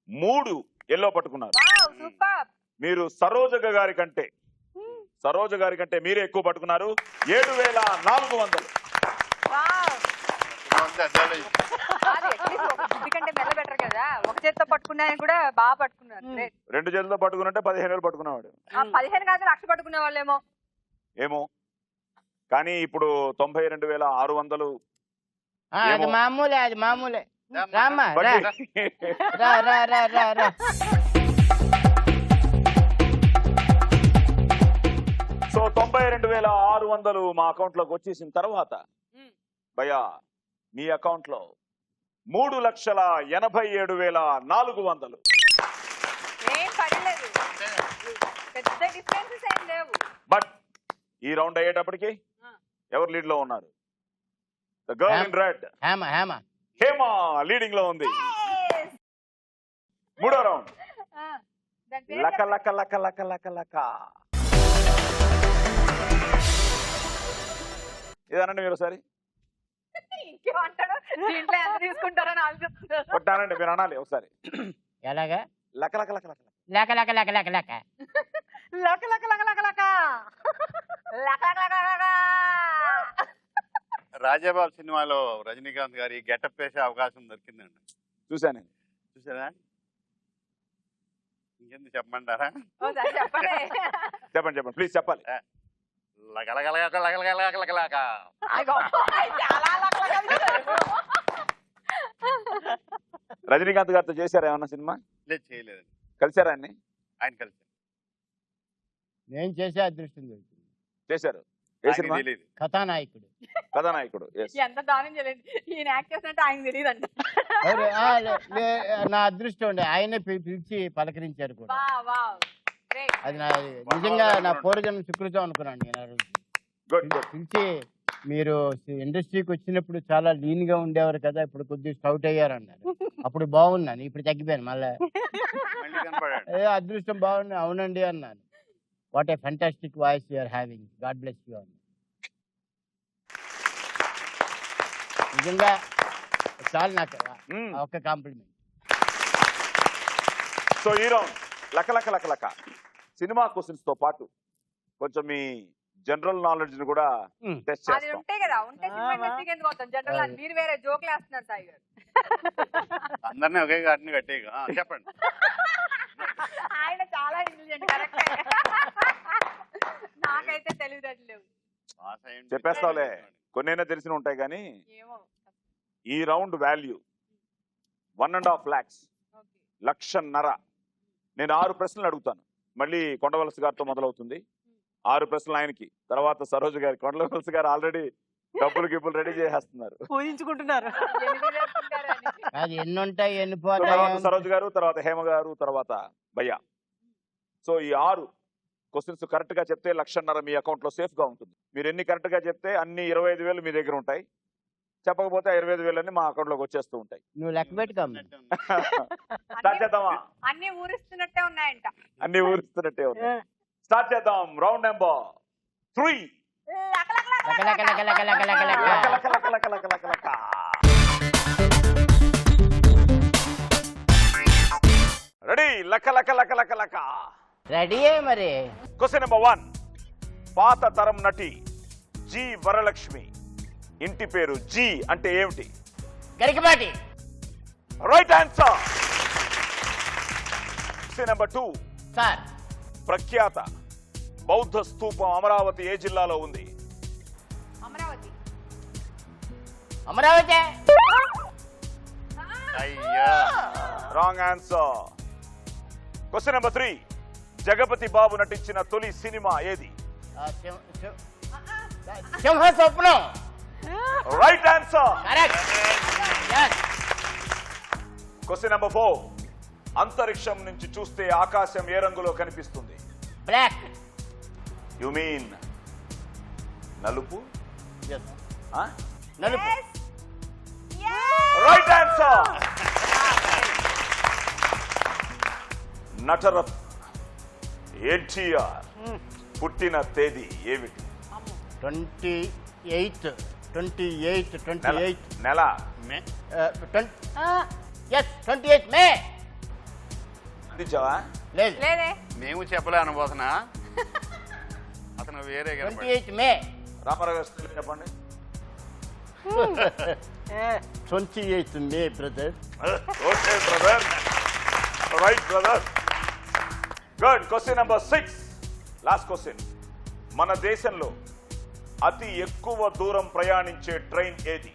3 ఎల్లో పట్టుకున్నారు. మీరు సరోజ గారి కంటే మీరే ఎక్కువ పట్టుకున్నారు, 7,400. కంటే మెల్ల బెటర్ కదా. ఒక చేత్తో పట్టుకున్నా కూడా బాగా పట్టుకున్నారు. 2 చేతులతో పట్టుకున్నట్టే 15,000 పట్టుకునేవాడు. 15 కాదు, లక్ష పట్టుకునే వాళ్ళేమో. ఏమో కానీ ఇప్పుడు 92,600. అది మామూలే, అది మామూలే. రామ్మా రా బట్ రా రా రా రా రా. సో 92,600 మా అకౌంట్ లోకి వచ్చేసిన తర్వాత భయ్యా మీ అకౌంట్ లో 3,87,400. ఏం పర్లేదు, పెద్ద డిఫరెన్సెస్ ఏం లేవు. బట్ ఈ రౌండ్ అయ్యేటప్పటికి ఎవరు లీడ్ లో ఉన్నారు? The girl in red Hema leading లో ఉంది. మూడో రౌండ్ లక లక లక లక లక లక. ఇదనండి మీరు ఒకసారి. ఇంకేమంటాడు? దీంట్లో ఎంత తీసుకుంటారని ఆలోచిస్తున్నారు. కొట్టానండి మీరు అనాలి ఒకసారి. ఎలాగా? లక లక లక లక లక లక లక లక లక లక లక లక లక లక. రాజాబాబు సినిమాలో రజనీకాంత్ గారి గెటప్ వేసే అవకాశం దొరికిందండి. చూసాను. చూసారా? ఇంకెందుకు చెప్పమంటారా? చెప్పండి చెప్పండి చెప్పండి ప్లీజ్ చెప్పాలి. రజనీకాంత్ గారితో చేశారా ఏమన్నా సినిమా? లేదు, చేయలేదండి. కలిసారా ఆయన్ని? ఆయన కలిసి నేను చేసే అదృష్టం దొరికింది. చేశారు. ఏ సినిమా? తెలియదు. కథానాయకుడు. కథానాయకుడు. ఎంత దానం చేయండి. ఈయన యాక్ట్ చేసినట్టు ఆయన తెలియదు అంట. నా అదృష్టం ఉండే ఆయనే పిలిచి పలకరించారు కూడా. అది నా Wow. నిజంగా నా పూర్వజన్మ సుకృతం అనుకున్నాను నేను ఆ రోజు. పిలిచి మీరు ఇండస్ట్రీకి వచ్చినప్పుడు చాలా లీన్ గా ఉండేవారు కదా, ఇప్పుడు కొద్దిగా స్టౌట్ అయ్యారు అన్నారు. అప్పుడు బాగున్నాను, ఇప్పుడు తగ్గిపోయాను మళ్ళీ. మళ్ళీ కనపడాడు. అదృష్టం బాగుంది. అవునండి అన్నాను. What a fantastic voice you are having, god bless you. నిజంగా చాలు నాకు మ్మ్. ఒక్క కాంప్లిమెంట్. సో ఈ రౌండ్ లక సినిమా క్వశ్చన్స్ తో పాటు కొంచెం మీ జనరల్ నాలెడ్జ్ ని కూడా మ్మ్. టెస్ట్ అది చేస్తాం. ఉంటాయి కదా ఉంటే సినిమా ఇండస్ట్రీకి ఎందుకు వస్తాం జనరల్ అవును. మీరు వేరే జోకులు వేస్తున్నారు సాయి గారు. అందరినీ ఒకే గాటిని కట్టేయగా చెప్పండి. ఆయన చాలా ఇంటెలిజెంట్ కరెక్ట్. నాకైతే తెలివితేటలేవు. పాస్ అయ్యండి. చెప్పేస్తావులే. కొన్నైనా తెలిసిన ఉంటాయి కానీ ఏమో. ఈ రౌండ్ వాల్యూ 1.5 lakhs, ఓకే. 1,50,000. నేను 6 ప్రశ్నలు అడుగుతాను. మళ్ళీ కొండవలస గారితో మొదలవుతుంది. 6 ప్రశ్నలు ఆయనకి, తర్వాత సరోజ గారి. కొండవలస గారు ఆల్రెడీ డబ్బులు గిబ్బులు రెడీ చేసేస్తున్నారు. పూజించుకుంటున్నారు. ఎన్ని చేస్తుంటారని. అది ఎన్ని ఉంటాయి ఎన్ని తర్వాత పోతాయి. సరోజ గారు, తర్వాత హేమ గారు, తర్వాత భయ్య. సో ఈ 6 క్వశ్చన్స్ కరెక్ట్ గా చెప్తే 1,50,000 మీ అకౌంట్ లో సేఫ్ గా ఉంటుంది. మీరు ఎన్ని కరెక్ట్ గా చెప్తే అన్ని 25,000 మీ దగ్గర ఉంటాయి. చెప్పకపోతే 25,000 అన్ని మా అకౌంట్ లోకి వచ్చేస్తూ ఉంటాయి. నువ్వు లెక్క పెట్టుకోమ్మ. స్టార్ట్ చేద్దామా? అన్ని ఊరిస్తున్నట్టే ఉన్నాయంట. అన్ని ఊరిస్తున్నట్టే ఉన్నాయి. స్టార్ట్ చేద్దాం. Round number 3. లక లక లక లక లక లక లక లక లక లక. రెడీ? లక. రెడీయే మరి. Question number 1. పాత తరం నటి జి వరలక్ష్మి ఇంటి పేరు జి అంటే ఏమిటి? Garikapati. Right answer. Question number 2. Sir ప్రఖ్యాత బౌద్ధ స్తూపం అమరావతి ఏ జిల్లాలో ఉంది? అమరావతి. అమరావతి. అయ్యా wrong answer. Question number 3. Jagapathi Babu నటించిన తొలి సినిమా ఏది? Simha Swapnam. Right answer. Correct. Question number 4. అంతరిక్షం నుంచి చూస్తే ఆకాశం ఏ రంగులో కనిపిస్తుంది? బ్లాక్. యు మీన్ నలుపు? నలుపు. Right answer. నటరత్ ఎన్టీఆర్ పుట్టిన తేదీ ఏమిటి? 28 నెల? 28 మే. అందించావా? లేదు లేదే. మేము చెప్పలే అనుబోతున్నా. అతను వేరే కనపడి 28 మే. రామారావు గారు స్టైల్లో చెప్పండి. 28 May brother. Okay brother. Right brother. Good. Question number 6. Last question. మన దేశంలో అతి ఎక్కువ దూరం ప్రయాణించే ట్రైన్ ఏది?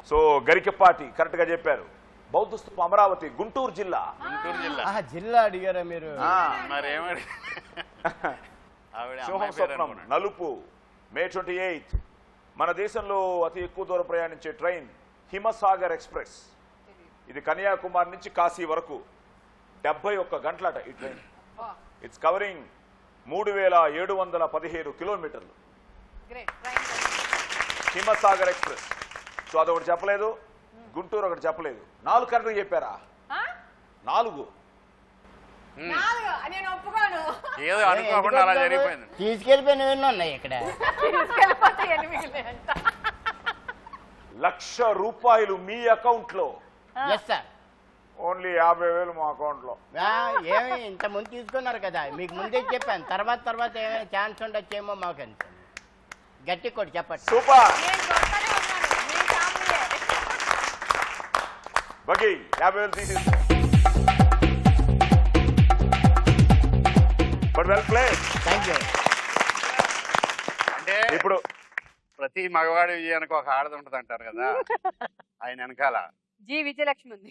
సో గరికపాటి కరెక్ట్ గా చెప్పారు. బౌద్ధ స్తూపం అమరావతి గుంటూరు జిల్లా. గుంటూరు జిల్లా. జిల్లా అడిగారా మీరు? మరేమడి ఆవిడ సింహం అమ్మాయి పేరు స్వప్నం అనుకున్నాను. నలుపు మే 28. మన దేశంలో అతి ఎక్కువ దూరం ప్రయాణించే ట్రైన్ హిమసాగర్ ఎక్స్ప్రెస్. ఇది కన్యాకుమారి నుంచి కాశీ వరకు 71 గంటలట ఈ ట్రైన్. ఇట్స్ కవరింగ్ 3,717 కిలోమీటర్లు. గ్రేట్. హిమసాగర్ ఎక్స్ప్రెస్. సో అదొకటి చెప్పలేదు, గుంటూరు ఒకటి చెప్పలేదు. 4 కరెక్ట్ చెప్పారా? 4. నేను ఒప్పుకోను. ఏదో అనుకోకుండా అలా జరిగిపోయింది. తీసుకెళ్ళిపోయిన ఉన్నాయి ఇక్కడ. తీసుకెళ్ళిపోతే 8 అంట. 1,00,000 రూపాయలు మీ అకౌంట్ లో. Yes sir. ఓన్లీ 50,000 మా అకౌంట్ లో. ఏమి ఇంత ముందు తీసుకున్నారు కదా, మీకు ముందే చెప్పాను. తర్వాత ఏమైనా ఛాన్స్ ఉండొచ్చేమో మాకు అంత. గట్టి కొట్టి చెప్పండి. సూపర్. నేను కొత్తనే ఉన్నాను. మీ ఫ్యామిలీయే. బగి 50,000 తీసేసి. But well play. Thank you. అంటే ఇప్పుడు ప్రతి మగవాడి వెనక ఒక ఆడది ఉంటది అంటారు కదా, ఆయన వెనకాల జి విజయలక్ష్మి ఉంది.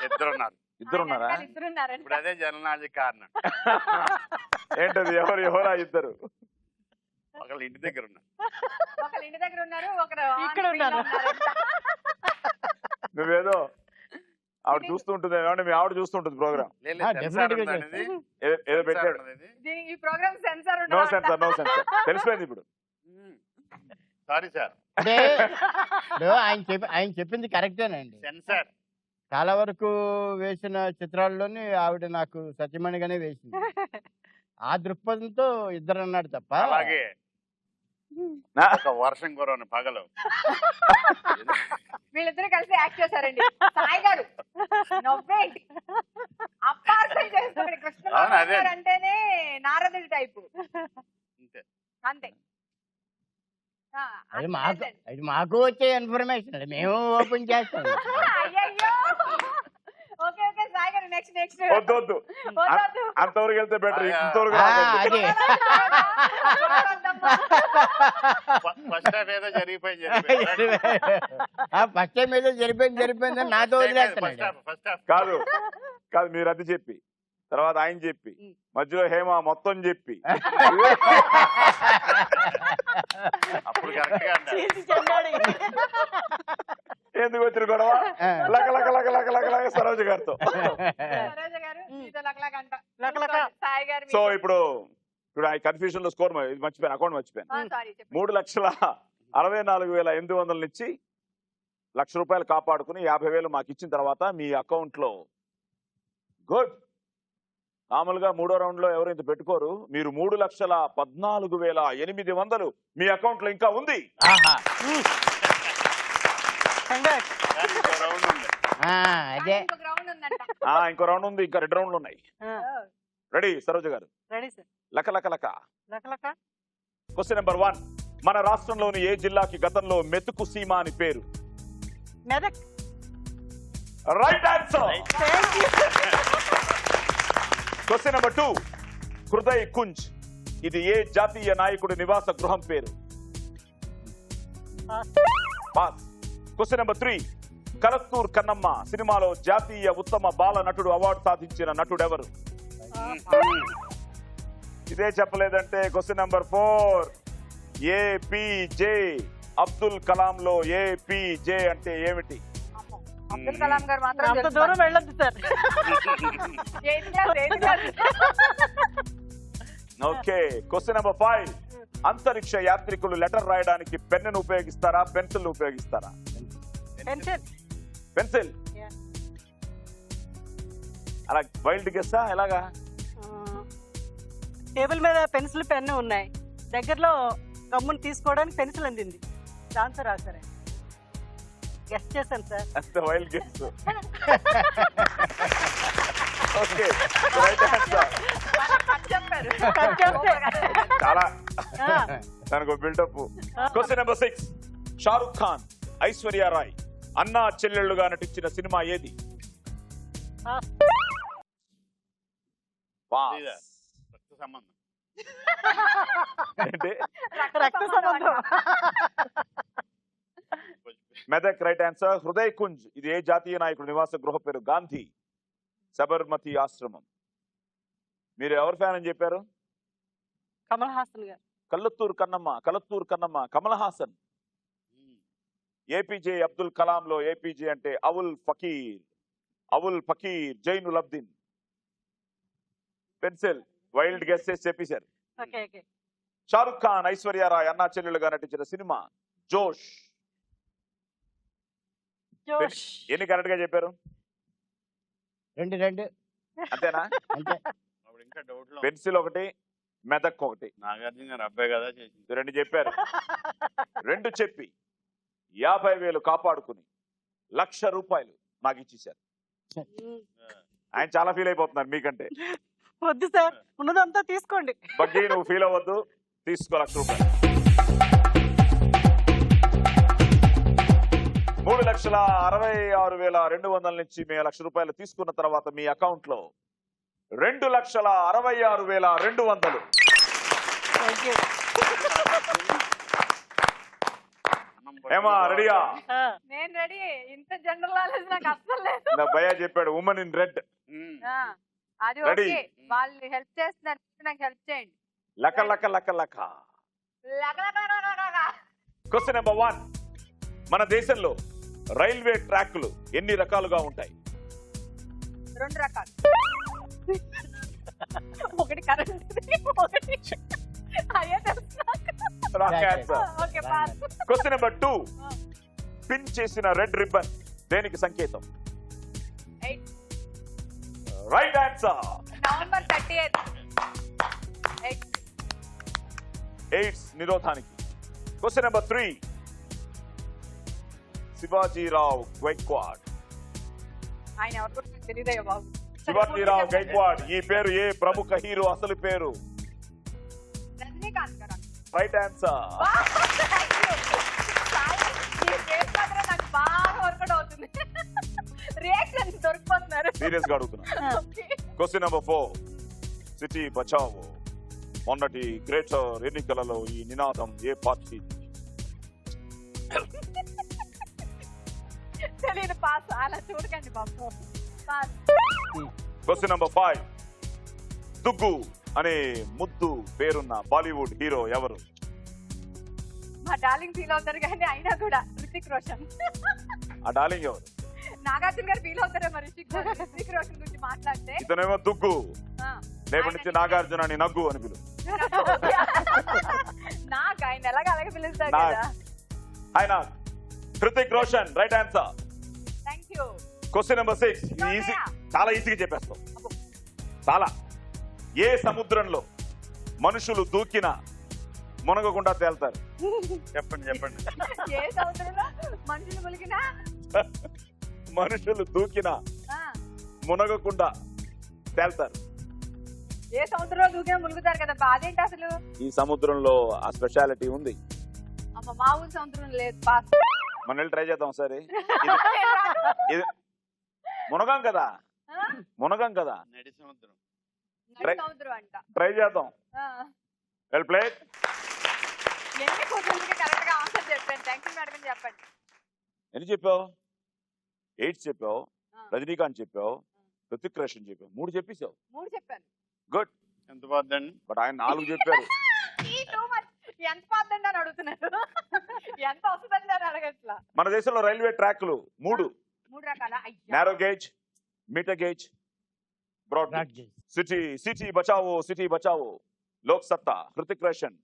ఇద్దరున్నారు. ఇద్దరున్నారా? ఇద్దరున్నారంట. ఇప్పుడు అదే జననాజీ కారణం. ఏంటది? ఎవరా ఇద్దరు? ఒకళ్ళు ఇంటి దగ్గర ఉన్నారు. ఒకరు ఇంటి దగ్గర ఉన్నారు, ఒకరు ఇక్కడ ఉన్నారు. నువ్వేదో ఆవిడ చూస్తూ ఉంటుంది. ఏమంటే మీ ఆవిడ చూస్తుంటుంది ప్రోగ్రామ్. లేదు, ఆ, సెన్సార్ definitely గా ఉందనేది. ఏదో పెట్టాడు. సెన్సార్ ఉన్నది. ఈ program censor no censor, no censor. తెలిసిపోయింది ఇప్పుడు. సారీ సార్, అంటే ఇప్పుడు ఆయన చెప్పింది కరెక్టేనండి. సెన్సార్. చాలా వరకు వేసిన చిత్రాల్లోని ఆవిడ నాకు సత్యమణిగానే వేసింది. ఆ దృక్పథంతో ఇద్దరు అన్నాడు తప్ప అలాగే ఒక వర్షం కురవని పగలు. వీళ్ళిద్దరు కలిసి యాక్ట్ చేశారండి. సాయి గారు నవ్వేంటి అపార్థం చేసుకోండి. కృష్ణ అవును, అదే. గారు అంటేనే నారదుడి టైపు అంతే. అంతే. ఆ, అది అంతే. మాకు వచ్చే ఇన్ఫర్మేషన్ మేము ఓపెన్ చేస్తాం. అయ్యయ్యో. ఓకే ఓకే సాయి గారు నెక్స్ట్ నెక్స్ట్ వద్దు వద్దు వద్దు. అంతవరకు వెళ్తే బెటర్. ఇంతవరకు ఆ, రాకూడదు. అదే ఫస్ట్ హాఫ్ ఏదో జరిగిపోయింది. ఫస్ట్ టైం ఏదో జరిపోయింది నాతో వదిలేస్తున్నాడు. ఫస్ట్ హాఫ్ కాదు కాదు మీరు అది చెప్పి తర్వాత ఆయన చెప్పి మధ్యలో హేమ మొత్తం చెప్పి అప్పుడు కరెక్ట్ గా అన్నారు. చేసి చెండాడి. ఎందుకు వచ్చిన గొడవ లక లక లక లక లక లక సరోజ గారితో. సరోజ గారు మీతో లక్లక్ అంట. లకలక. సాయి గారు సో ఇప్పుడు ఆ కన్ఫ్యూజన్ లో స్కోర్ మర్చిపోయాను, అకౌంట్ మర్చిపోయాను. సారీ చెప్పండి. 3,64,800 నుంచి ₹1,00,000 కాపాడుకుని 50,000 మాకు ఇచ్చిన తర్వాత మీ అకౌంట్ లో గుడ్. మామూలుగా మూడో రౌండ్ లో ఎవరు ఇంత పెట్టుకోరు. మీరు 3,14,800 మీ అకౌంట్ లో ఇంకా ఉంది. ఆహా. కంగ్రాట్స్. కానీ ఇంకో రౌండ్ ఉంది. అదే ఇంకొక రౌండ్ ఉందంట. ఇంకో రౌండ్ ఉంది, ఇంకా 2 రౌండ్లు ఉన్నాయి. రెడీ సరోజ గారు? Ready sir. లక లక లక. లకలక. Question number 1. మన రాష్ట్రంలోని ఏ జిల్లాకి గతంలో మెతుకు సీమ అని పేరు? Medak. Right answer. Thank you. Question number 2. Hriday Kunj ఇది ఏ జాతీయ నాయకుడి నివాస గృహం పేరు? Pass. Question number 3. Kalathur Kannamma సినిమాలో జాతీయ ఉత్తమ బాల నటుడు అవార్డు సాధించిన నటుడు ఎవరు? ఇదే చెప్పలేదంటే question number 4. APJ Abdul Kalam లో ఏపీజే అంటే ఏమిటి? అబ్దుల్ కలాం గారు మాత్రం అంత తెలుసు. దూరం వెళ్ళొద్దు sir. Eighth class, eighth class. Okay. Question number 5. అంతరిక్ష యాత్రికులు లెటర్ రాయడానికి పెన్నును ఉపయోగిస్తారా, పెన్సిల్ ఉపయోగిస్తారా? పెన్షన్. పెన్సిల్. Yeah. అలా వైల్డ్ గెస్సా ఎలాగా? టేబుల్ మీద పెన్సిల్ పెన్ను ఉన్నాయి, దగ్గరలో గమ్మును తీసుకోవడానికి పెన్సిల్ అందింది, దాంతో రాశారు. గెస్ట్ చేశాను సార్. అంత wild guess. Okay right answer. చెప్పారు. చాలా దానికి buildup. Question number 6. Shahrukh Khan, Aishwarya Rai అన్నా చెల్లెళ్లుగా నటించిన సినిమా ఏది? పాస్. రక్త సంబంధం. ఏంటి? రక్త సంబంధం. Medak right answer. హృదయ్ కుంజ్ ఇది ఏ జాతీయ నాయకుడు నివాస గృహ పేరు? గాంధీ సబర్మతి ఆశ్రమం. మీరు ఎవరు ఫ్యాన్ అని చెప్పారు? కమల్ హాసన్ గారు. కల్లత్తూరు కన్నమ్మ కమల్ హాసన్. ఏపీజే అబ్దుల్ కలాం లో ఏపీజే అంటే Avul Pakir Jainulabdeen. Pencil. Wild guesses చెప్పేశారు. Okay okay. షారుఖ్ ఖాన్, ఐశ్వర్య రాయ్ అన్నా చెల్లెలుగా నటించిన సినిమా జోష్. జోష్. ఎన్ని కరెక్ట్ గా చెప్పారు? 2 అంతేనా? అంతే. అప్పుడు ఇంకా డౌట్ లో పెన్సిల్ ఒకటి, మెదక్ ఒకటి. నాగార్జున గారు అబ్బాయి కదా చేసింది. 2 చెప్పారు. 2 చెప్పి 50,000 కాపాడుకుని ₹1,00,000 నాకు ఇచ్చేశారు. ఆయన చాలా ఫీల్ అయిపోతున్నారు మీకంటే. వద్దు సార్, ఉన్నదంతా తీసుకోండి. బగ్గి నువ్వు ఫీల్ అవ్వద్దు, తీసుకో ₹1,00,000. 3,66,200 నుంచి మీ ₹1,00,000 తీసుకున్న తర్వాత మీ అకౌంట్ లో 2,66,200. Thank you. ఏమా రెడీయా? నేను రెడీ. ఇంత జనరల్ నాలెడ్జ్ నాకు అస్సలు లేదు. భయ్యా చెప్పాడు ఉమెన్ ఇన్ రెడ్. అది Ready? ఓకే, వాళ్ళు హెల్ప్ చేస్తున్నారు, నాకు హెల్ప్ చేయండి. లక లక లక లక. లక లక లక లక లక. Question number 1. మన దేశంలో రైల్వే ట్రాక్లు ఎన్ని రకాలుగా ఉంటాయి? 2 రకాలు. ఒకటి కరెంట్, ఒకటి అయ్యే తెలుసు నాకు. Wrong answer. Okay pass. Question number 2. Pin చేసిన రెడ్ రిబ్బన్ దేనికి సంకేతం? 8. Right answer. November 30th. AIDS నిరోధానికి Question number 3. Shivajirao Gaikwad. ఆయన ఎవరు కూడా నాకు తెలియదయ్యా బాబు. శివాజీరావు గైక్వాడ్ ఈ పేరు ఏ ప్రముఖ హీరో అసలు పేరు? రజనీకాంత్ గారు. Right answer. నాకు బాగా వర్కౌట్ అవుతుంది. రియాక్షన్ దొరికిపోతున్నారు. సీరియస్ గా అడుగుతున్నా. Question number 4. సిటీ బచావో మొన్నటి గ్రేటర్ ఎన్నికలలో ఈ నినాదం ఏ పార్టీ? తెలియదు. పాస్. అలా చూడకండి బాబు. పాస్. Question number 5. దుగ్గు అనే ముద్దు పేరున్న బాలీవుడ్ హీరో ఎవరు? మా డార్లింగ్ ఫీల్ అవుతారు కానీ అయినా కూడా రితిక్ రోషన్. ఆ డార్లింగ్ ఎవరు? నాగార్జున గారు ఫీల్ అవుతారే మరి రితిక్ రోషన్ గురించి మాట్లాడితే. ఇతనేమో దుగ్గు, ఆ, రేపటి నుంచి నాగార్జున అని నగ్గు అని పిలు. నాకు ఆయన ఎలాగ అలాగే పిలుస్తారు నాగ్. కదా. ఆయన Hrithik Roshan. Right answer. Thank you. Question number 6. Easy, చాలా ఈజీగా చెప్పేస్తాం. చాలా. ఏ సముద్రంలో మనుషులు దూకినా మునగకుండా తేల్తారు? చెప్పండి చెప్పండి. ఏ సముద్రంలో మనుషులు ములిగినా మనుషులు దూకినా మునగకుండా తేల్తారు. ఏ సముద్రంలో దూకినా మునుగుతారు కదా. అదేంటి అసలు? ఈ సముద్రంలో ఆ స్పెషాలిటీ ఉంది. అమ్మ మా ఊరు సముద్రం లేదు. పాస్. మనం వెళ్ళి ట్రై చేద్దాం సరే. ఇది మునగం కదా, మునగం కదా, నడి సముద్రం. నడి సముద్రం అంట. ట్రై చేద్దాం. Well play. ఎన్ని క్వశ్చన్స్ కి కరెక్ట్ గా ఆన్సర్ చెప్పాను. Thank you madam. చెప్పండి. ఎన్ని చెప్పావు? 8 చెప్పావు, ఆ. రజనీకాంత్ చెప్పావు, హృతిక్ రోషన్ చెప్పావు, 3 చెప్పేశావు. 3 చెప్పాను. గుడ్. ఎంత పోద్దండి? బట్ ఆయన 4 చెప్పారు. ఈ టూ మచ్. ఎంత పోద్దండి అని అడుగుతున్నారు. ఎంత వస్తుందండి అని అడగట్లా. మన దేశంలో రైల్వే ట్రాక్లు 3. 3 రకాల. Narrow gauge, metre gauge, broad gauge. City Bachao, city Bachao, Lok Satta, Hrithik Roshan.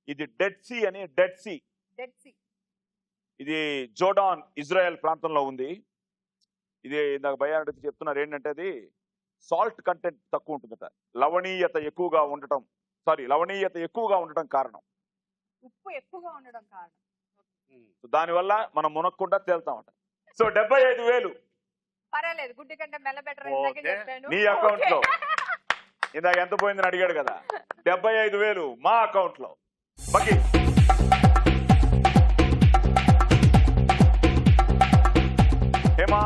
ఇది డెడ్ సీ అని. Dead Sea. Dead Sea. ఇది జోర్డాన్, ఇజ్రాయెల్ ప్రాంతంలో ఉంది. ఇది ఇందాక భయాన్ని చెప్తున్నారు ఏంటంటే అది సాల్ట్ కంటెంట్ తక్కువ ఉంటుందట. లవణీయత ఎక్కువగా ఉండటం కారణం. ఉప్పు ఎక్కువగా ఉండడం కారణం. దానివల్ల మనం మునక్కుండా తేల్తామట. సో 75,000 పర్వాలేదు. గుడ్డి కంటే మెల్ల బెటర్ ఓకే. చెప్పాను. నీ అకౌంట్ లో. ఇందాక ఎంత పోయిందని అడిగాడు కదా. 75,000 మా అకౌంట్ లో. బాకీ హేమా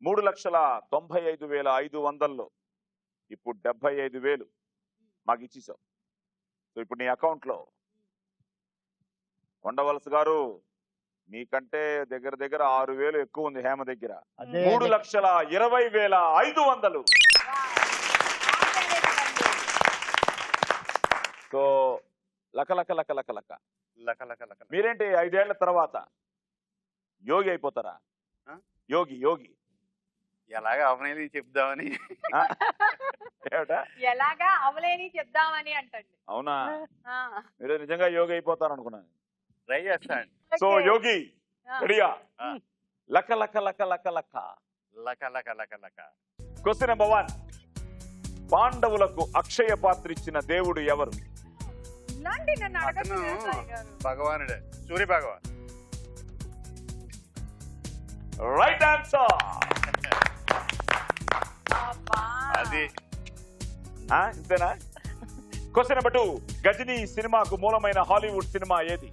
3,95,500లో ఇప్పుడు 75,000 మాకు ఇచ్చేసావు. సో ఇప్పుడు నీ అకౌంట్ లో కొండవలస గారు మీకంటే దగ్గర 6,000 ఎక్కువ ఉంది హేమ దగ్గర. 3,20,500. సో లక లక లక లక లక లక లక లక. మీరేంటి 5 ఏళ్ల తర్వాత యోగి అయిపోతారా? యోగి యోగి ఎలాగా అవనీని చెప్దామని. ఎలాగా అవలేని చెప్దామని అంటండి. అవునా? మీరు నిజంగా యోగి అయిపోతారు అనుకున్నాను. ట్రై చేస్తాను. సో యోగి రెడీయా? లక లక లక లక లక లక లక లక లక. Question number 1. పాండవులకు అక్షయ పాత్ర ఇచ్చిన దేవుడు ఎవరు? ఇలాంటి నన్ను అతను అడగదు. భగవానుడే, సూర్య భగవాన్. Right answer. అది ఇంతేనా? Question number 2. గజనీ సినిమాకు మూలమైన హాలీవుడ్ సినిమా ఏది?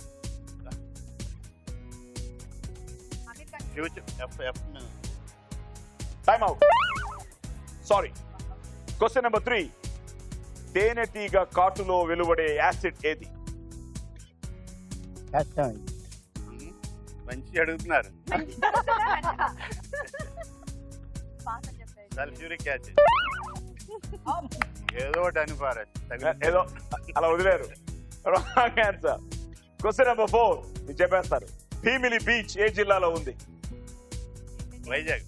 Future F. Time out. Sorry. Question number 3. తేనెటీగ కాటులో వెలువడే యాసిడ్ ఏది? కష్టం. మంచి అడుగుతున్నారు. Sulphuric acid. ఏదో ఒకటి అనిపారు. ఏదో అలా వదిలేరు. Wrong answer. Question number 4. మీరు చెప్పేస్తారు. భీమిలి బీచ్ ఏ జిల్లాలో ఉంది? Vizag.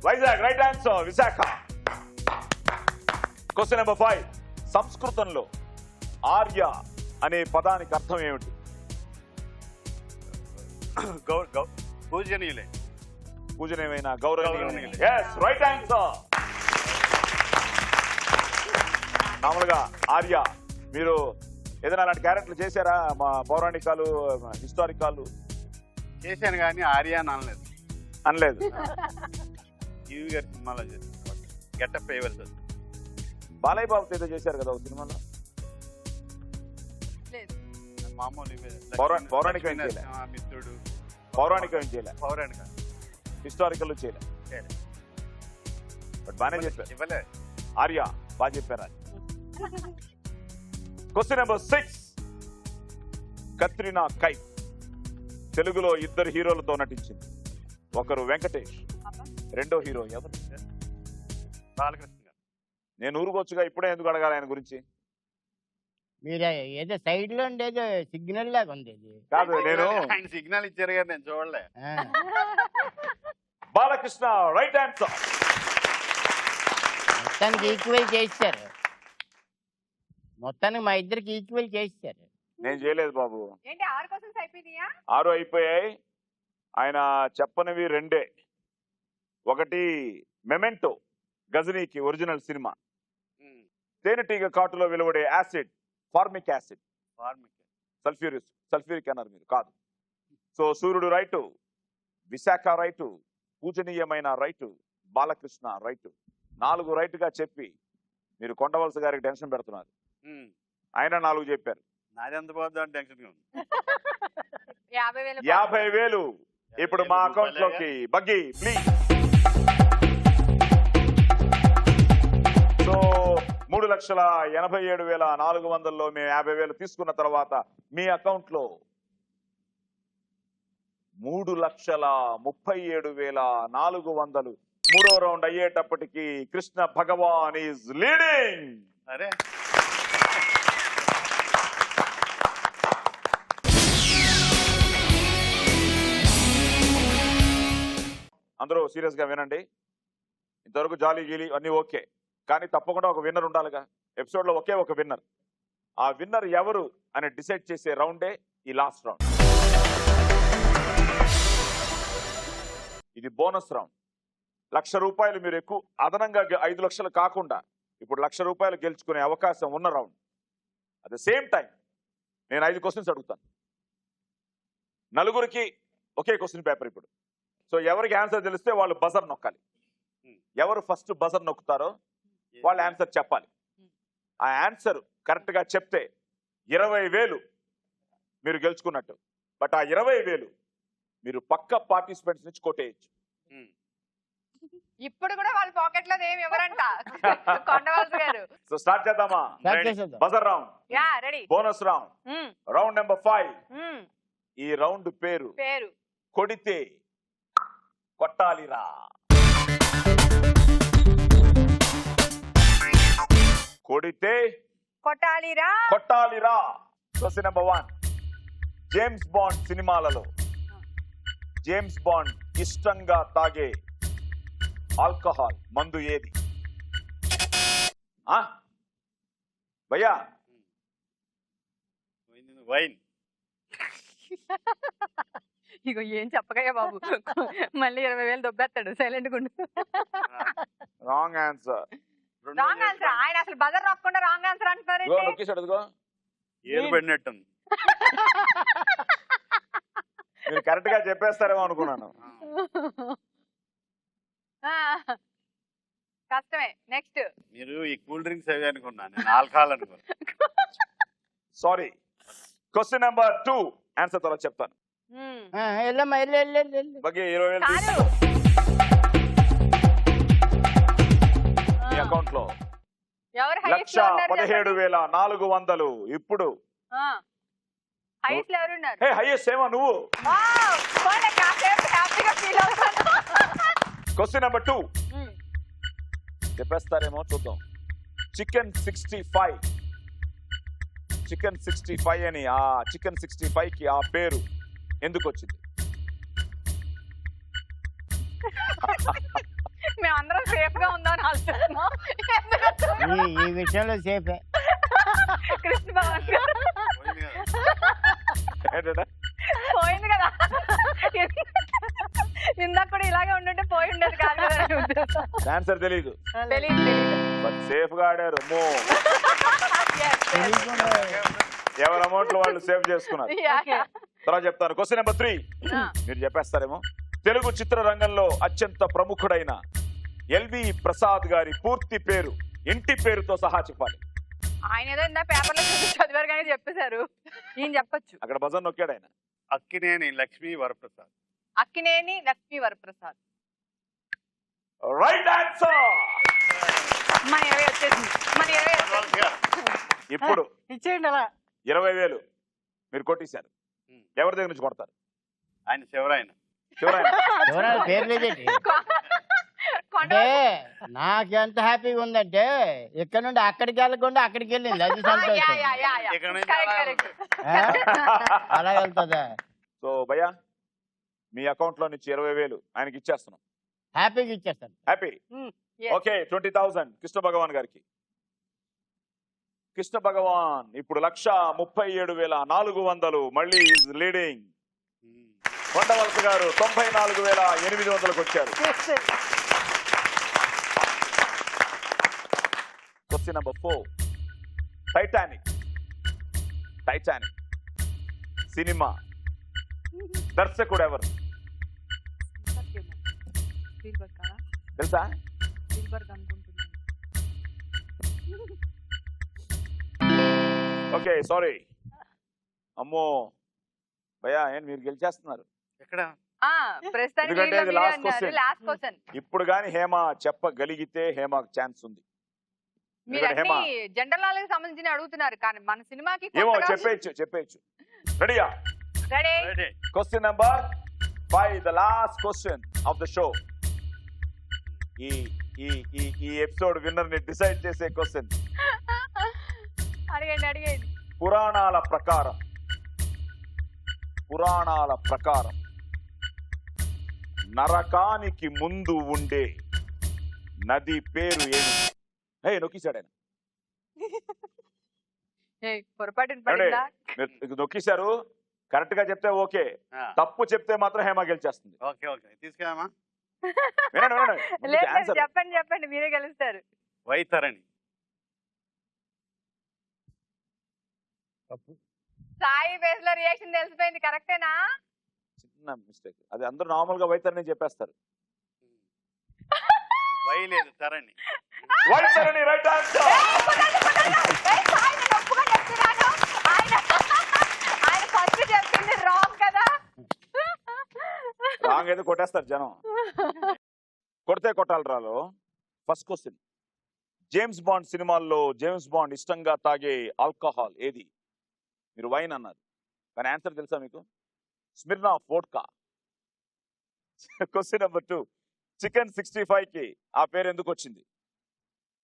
Vizag. Right answer. Visakha. Question number 5. సంస్కృతంలో ఆర్య అనే పదానికి అర్థం ఏమిటి? పూజనీయులే. పూజనీయమైన, గౌరవనీయులే. yes right answer. మామూలుగా ఆర్య మీరు ఏదైనా అలాంటి క్యారెక్టర్లు చేశారా? మా పౌరాణికాలు, హిస్టారికాలు చేశాను కానీ ఆర్యాన్ అనలేదు. అనలేదు. ఈవి గారి సినిమాలో చేశాను, గెటప్ వేయవలసి వస్తుంది. బాలయ్య బాబుతో ఏదో చేశారు కదా ఒక సినిమాలో. లేదు. మామూలు ఇవే. పౌరాణికం ఏం చేయలే. మిత్రుడు. పౌరాణికం ఏం చేయలే. పౌరాణిక హిస్టారికల్ చేయలే. బట్ బాగానే చెప్పారు. ఇవ్వలే. ఆర్య బాగా చెప్పారు. Question number 6. కత్రినా కైఫ్ తెలుగులో 2 హీరోలతో నటించింది. ఒకరు వెంకటేష్, రెండో హీరో ఎవరు? బాలకృష్ణ గారు. నేను ఊరుకోవచ్చుగా, ఇప్పుడే ఎందుకు అడగాలి ఆయన గురించి? మీరు ఏదో సైడ్ లో ఏదో సిగ్నల్ లాగా ఉంది ఇది. కాదు, నేను ఆయన సిగ్నల్ ఇచ్చారు కానీ నేను చూడలే. ఆ, బాలకృష్ణ రైట్ ఆన్సర్. మొత్తానికి ఈక్వల్ చేస్తారు. మొత్తానికి మా ఇద్దరికి ఈక్వల్ చేస్తారు. నేను చేయలేదు బాబు. ఏంటి 6 క్వశ్చన్స్ అయిపోయినాయా? 6 అయిపోయాయి. ఆయన చెప్పనివి 2. ఒకటి మెమెంటో, గజనీకి ఒరిజినల్ సినిమా. తేనెటీగ కాటులో వెలువడే యాసిడ్ ఫార్మిక్ యాసిడ్. సల్ఫ్యూరిక్ అన్నారు మీరు, కాదు. సో సూర్యుడు రైటు, విశాఖ రైటు, పూజనీయమైన రైటు, బాలకృష్ణ రైటు. 4 రైటుగా చెప్పి మీరు కొండవలస గారికి టెన్షన్ పెడుతున్నారు. ఆయన 4 చెప్పారు. నాది ఎంత పోద్దా అని టెన్షన్ ఉంది. 50,000. ఇప్పుడు మా అకౌంట్ లోకి. Buggy please. సో 3,87,400లో మేము 50,000 తీసుకున్న తర్వాత మీ అకౌంట్ లో 3,37,400. 3వ రౌండ్ అయ్యేటప్పటికి కృష్ణ భగవాన్ ఈజ్ లీడింగ్. అరే అందరూ సీరియస్ గా వినండి. ఇంతవరకు జాలీ గీలీ అన్ని ఓకే, కానీ తప్పకుండా ఒక విన్నర్ ఉండాలిగా. ఎపిసోడ్ లో ఒకే ఒక విన్నర్. ఆ విన్నర్ ఎవరు అని డిసైడ్ చేసే రౌండే ఈ లాస్ట్ రౌండ్. ఇది బోనస్ రౌండ్. ₹1,00,000 మీరు ఎక్కువ అదనంగా 5 లక్షలు కాకుండా ఇప్పుడు ₹1,00,000 గెలుచుకునే అవకాశం ఉన్న round. At the same time నేను 5 క్వశ్చన్స్ అడుగుతాను. 4కి ఒకే క్వశ్చన్ పేపర్ ఇప్పుడు. సో ఎవరికి ఆన్సర్ తెలిస్తే వాళ్ళు బజర్ నొక్కాలి. ఎవరు ఫస్ట్ బజర్ నొక్కుతారో వాళ్ళు ఆన్సర్ చెప్పాలి. ఆ ఆన్సర్ కరెక్ట్ గా చెప్తే 20,000 మీరు గెలుచుకున్నట్టు. బట్ ఆ 20,000 మీరు పక్క పార్టిసిపెంట్స్ నుంచి కొట్టేయచ్చు. ఇప్పుడు కూడా వాళ్ళ పాకెట్ లో ఏమి ఎవరంట కొండవలస గారు. సో స్టార్ట్ చేద్దామా? Buzzer round. Yeah ready. Bonus round. Round number 5. ఈ రౌండ్ పేరు కొడితే కొట్టాలిరా. కొడితే కొట్టాలిరా. Question number 1. జేమ్స్ బాండ్ సినిమాలలో జేమ్స్ బాండ్ ఇష్టంగా తాగే ఆల్కహాల్ మందు ఏది? భయ్యా వైన్. ఇగో ఏం చెప్పకయ్యా బాబు, మళ్ళీ 20,000 దొబ్బేస్తాడు. సైలెంట్ గుండు. Wrong answer. Wrong answer. ఆయన అసలు బజర్ రాకుండా రాంగ్ ఆన్సర్ అంటున్నారు. ఏలు పడినట్టుంది. మీరు కరెక్ట్ గా చెప్పేస్తారేమో అనుకున్నాను. కష్టమే. నెక్స్ట్. మీరు ఈ కూల్ డ్రింక్స్ అవి అనుకున్నాను, నేను ఆల్కహాల్ అనుకున్నాను. సారీ. క్వశ్చన్ నెంబర్ 2 ఆన్సర్ తర్వాత చెప్తాను. బగ్గి 20,000 మీ అకౌంట్ లో. 1,17,400. ఇప్పుడు హైయెస్ట్ ఏమో నువ్వు. క్వశ్చన్ నెంబర్ 2 చెప్పేస్తారేమో చూద్దాం. చికెన్ 65 అని ఆ చికెన్ 65 కి ఆ పేరు ఎందుకు వచ్చింది? మేమందరం సేఫ్ గా ఉందామని ఆలోచిస్తున్నాం. ఈ విషయంలో సేఫే. కృష్ణ భగవాన్ పోయింది కదా. ఇందాక కూడా ఇలాగే ఉండుంటే పోయి ఉండేది కాదు. ఆన్సర్ తెలీదు. తెలీదు. బట్ సేఫ్ గా ఆడారు. ఎవరి అమౌంట్ వాళ్ళు సేవ్ చేసుకున్నారు. తర్వాత చెప్తాను. క్వశ్చన్ నెంబర్ 3 మీరు చెప్పేస్తారేమో. తెలుగు చిత్ర రంగంలో అత్యంత ప్రముఖుడైన ఎల్వి ప్రసాద్ గారి పూర్తి పేరు, ఇంటి పేరుతో సహా చెప్పాలి. ఆయన ఏదో ఇందా పేపర్లో చదివారు కానీ చెప్పేశారు, ఈయన చెప్పొచ్చు. అక్కడ బజన్ నొక్కాడు ఆయన. అక్కినేని లక్ష్మీ వరప్రసాద్. అక్కినేని లక్ష్మీ వరప్రసాద్. Right answer. మన 20 వచ్చేసింది, మన 20 వచ్చేసింది. ఇప్పుడు ఇచ్చేయండి అలా. 20,000 మీరు కొట్టేశారు. ఎవరి దగ్గర నుంచి కొడతారు? ఆయన శివరాయన. శివరాయన పేరు లేదేంటి? అంటే నాకు ఎంత హ్యాపీగా ఉందంటే ఇక్కడ నుండి అక్కడికి వెళ్ళకుండా అక్కడికి వెళ్ళింది, అది సంతోషం. ఇక్కడ నుంచి అలా వెళ్తుందా? సో భయ్యా మీ అకౌంట్ లో నుంచి 20,000 ఆయనకి ఇచ్చేస్తున్నాం. హ్యాపీగా ఇచ్చేస్తాను. హ్యాపీ. ఓకే 20,000 కృష్ణ భగవాన్ గారికి. కృష్ణ భగవాన్ ఇప్పుడు 1,37,400 మళ్ళీ ఈజ్ లీడింగ్. కొండవలస గారు 94,800కు వచ్చారు. Question number 4. టైటానిక్ సినిమా దర్శకుడు ఎవరు తెలుసా? Okay sorry. అమ్మో భయ్యా ఏంటి మీరు గెలిచేస్తున్నారు. ఎక్కడ? ఎందుకంటే ఇది లాస్ట్ లాస్ట్ క్వశ్చన్. ఇప్పుడు గాని హేమ చెప్పగలిగితే హేమకు ఛాన్స్ ఉంది. మీరు అన్ని జనరల్ నాలెడ్జ్ సంబంధించి అడుగుతున్నారు కానీ మన సినిమాకి ఏమో చెప్పేయచ్చు. రెడీయా? Ready. Question number 5, the last question of the show. ఈ ఎపిసోడ్ విన్నర్ ని డిసైడ్ చేసే క్వశ్చన్. అడగండి. పురాణాల ప్రకారం నరకానికి ముందు ఉండే నది పేరు ఏమి? నొక్కిశాడు ఆయన. నొక్కిశారు. కరెక్ట్ గా చెప్తే ఓకే, తప్పు చెప్తే మాత్రం హేమ గెలిచేస్తుంది. తీసుకెళ్ళమా? చెప్పండి మీరే గెలుస్తారు. వైతరణి. సాయి ఫేస్ లో రియాక్షన్ తెలిసిపోయింది. కరెక్టేనా? చిన్న మిస్టేక్. అది అందరూ నార్మల్ గా వైతరణి చెప్పేస్తారు. వైలేదు తరణి. Vaitarani right answer. ఆయన ఫస్ట్ చెప్పింది రాంగ్ కదా. రాంగ్ అయితే కొట్టేస్తారు జనం. కొడితే కొట్టాలి రాలో. First question. జేమ్స్ బాండ్ సినిమాల్లో జేమ్స్ బాండ్ ఇష్టంగా తాగే ఆల్కహాల్ ఏది? మీరు వైన్ అన్నారు కానీ ఆన్సర్ తెలుసా మీకు? Smirnoff vodka. Question number 2. Chicken 65కి ఆ పేరు ఎందుకు వచ్చింది?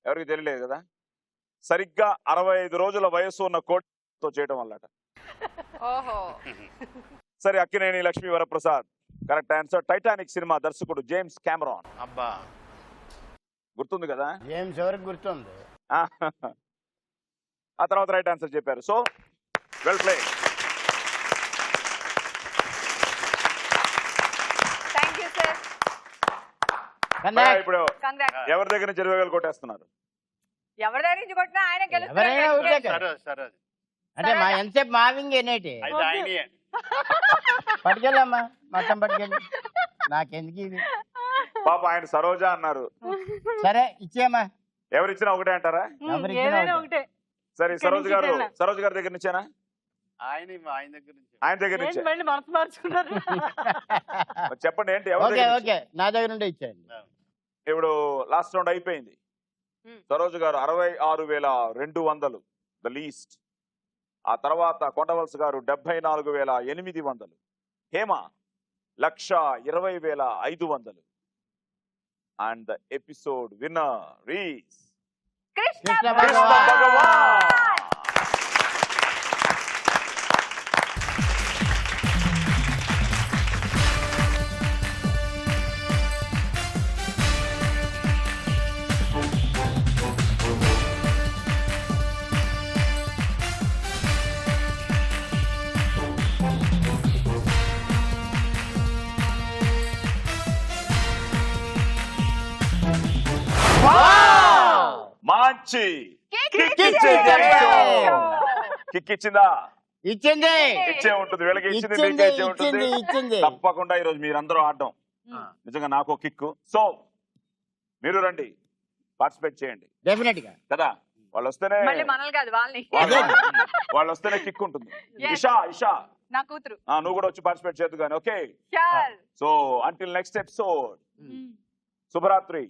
ఎవరికి తెలియలేదు కదా. సరిగ్గా 65 రోజుల వయస్సు ఉన్న కోడితో చేయడం వల్లట. సరే Akkineni Lakshmi Varaprasad correct answer. Titanic cinema దర్శకుడు జేమ్స్ కెమెరాన్. అబ్బా గుర్తుంది కదా? జేమ్స్ ఎవరికి గుర్తుంది? ఆ తర్వాత రైట్ ఆన్సర్ చెప్పారు. So well play. ఇప్పుడు ఎవరి దగ్గర నుంచి 20,000 కొట్టేస్తున్నారు? ఎవరి దగ్గర నుంచి కొట్టినా ఆయన గెలుస్తారు. అంటే మా ఎంతసేపు మావింగ్ ఏనేటి పట్టుకెళ్ళమ్మా, మొత్తం పట్టుకెళ్ళి. నాకెందుకు ఇది? పాప ఆయన సరోజ అన్నారు. సరే ఇచ్చేయమ్మా. ఎవరిచ్చినా ఒకటే అంటారా? సరే సరోజ్ గారి దగ్గర నుంచేనా? ఆయన దగ్గర నుంచి చెప్పండి ఏంటి? నా దగ్గర నుండి ఇచ్చేయండి. ఇప్పుడు లాస్ట్ రౌండ్ అయిపోయింది. సరోజ్ గారు 66,200 ద లీస్ట్. ఆ తర్వాత కొండవలస గారు 74,800. Hema 1,20,500. And the episode winner is Krishna Bhagavan. మంచి కిక్ ఇచ్చిందా? ఇచ్చింది ఇచ్చే ఉంటుంది, వీళ్ళకి ఇచ్చింది, ఇచ్చింది మీకే ఇచ్చే ఉంటుంది. ఇచ్చింది ఇచ్చింది తప్పకుండా ఈరోజు మీరందరూ ఆడడం నిజంగా నాకు కిక్. సో మీరు రండి, పార్టిసిపేట్ చేయండి డెఫినెట్ గా కదా. వాళ్ళు వస్తేనే మళ్ళీ మనల్ని కాదు వాళ్ళని. వాళ్ళు వస్తేనే కిక్ ఉంటుంది. Yes. ఇషా నా కూతురు. నువ్వు కూడా వచ్చి పార్టిసిపేట్ చేద్దు కానీ. Okay, Sure. So until next episode, శుభరాత్రి.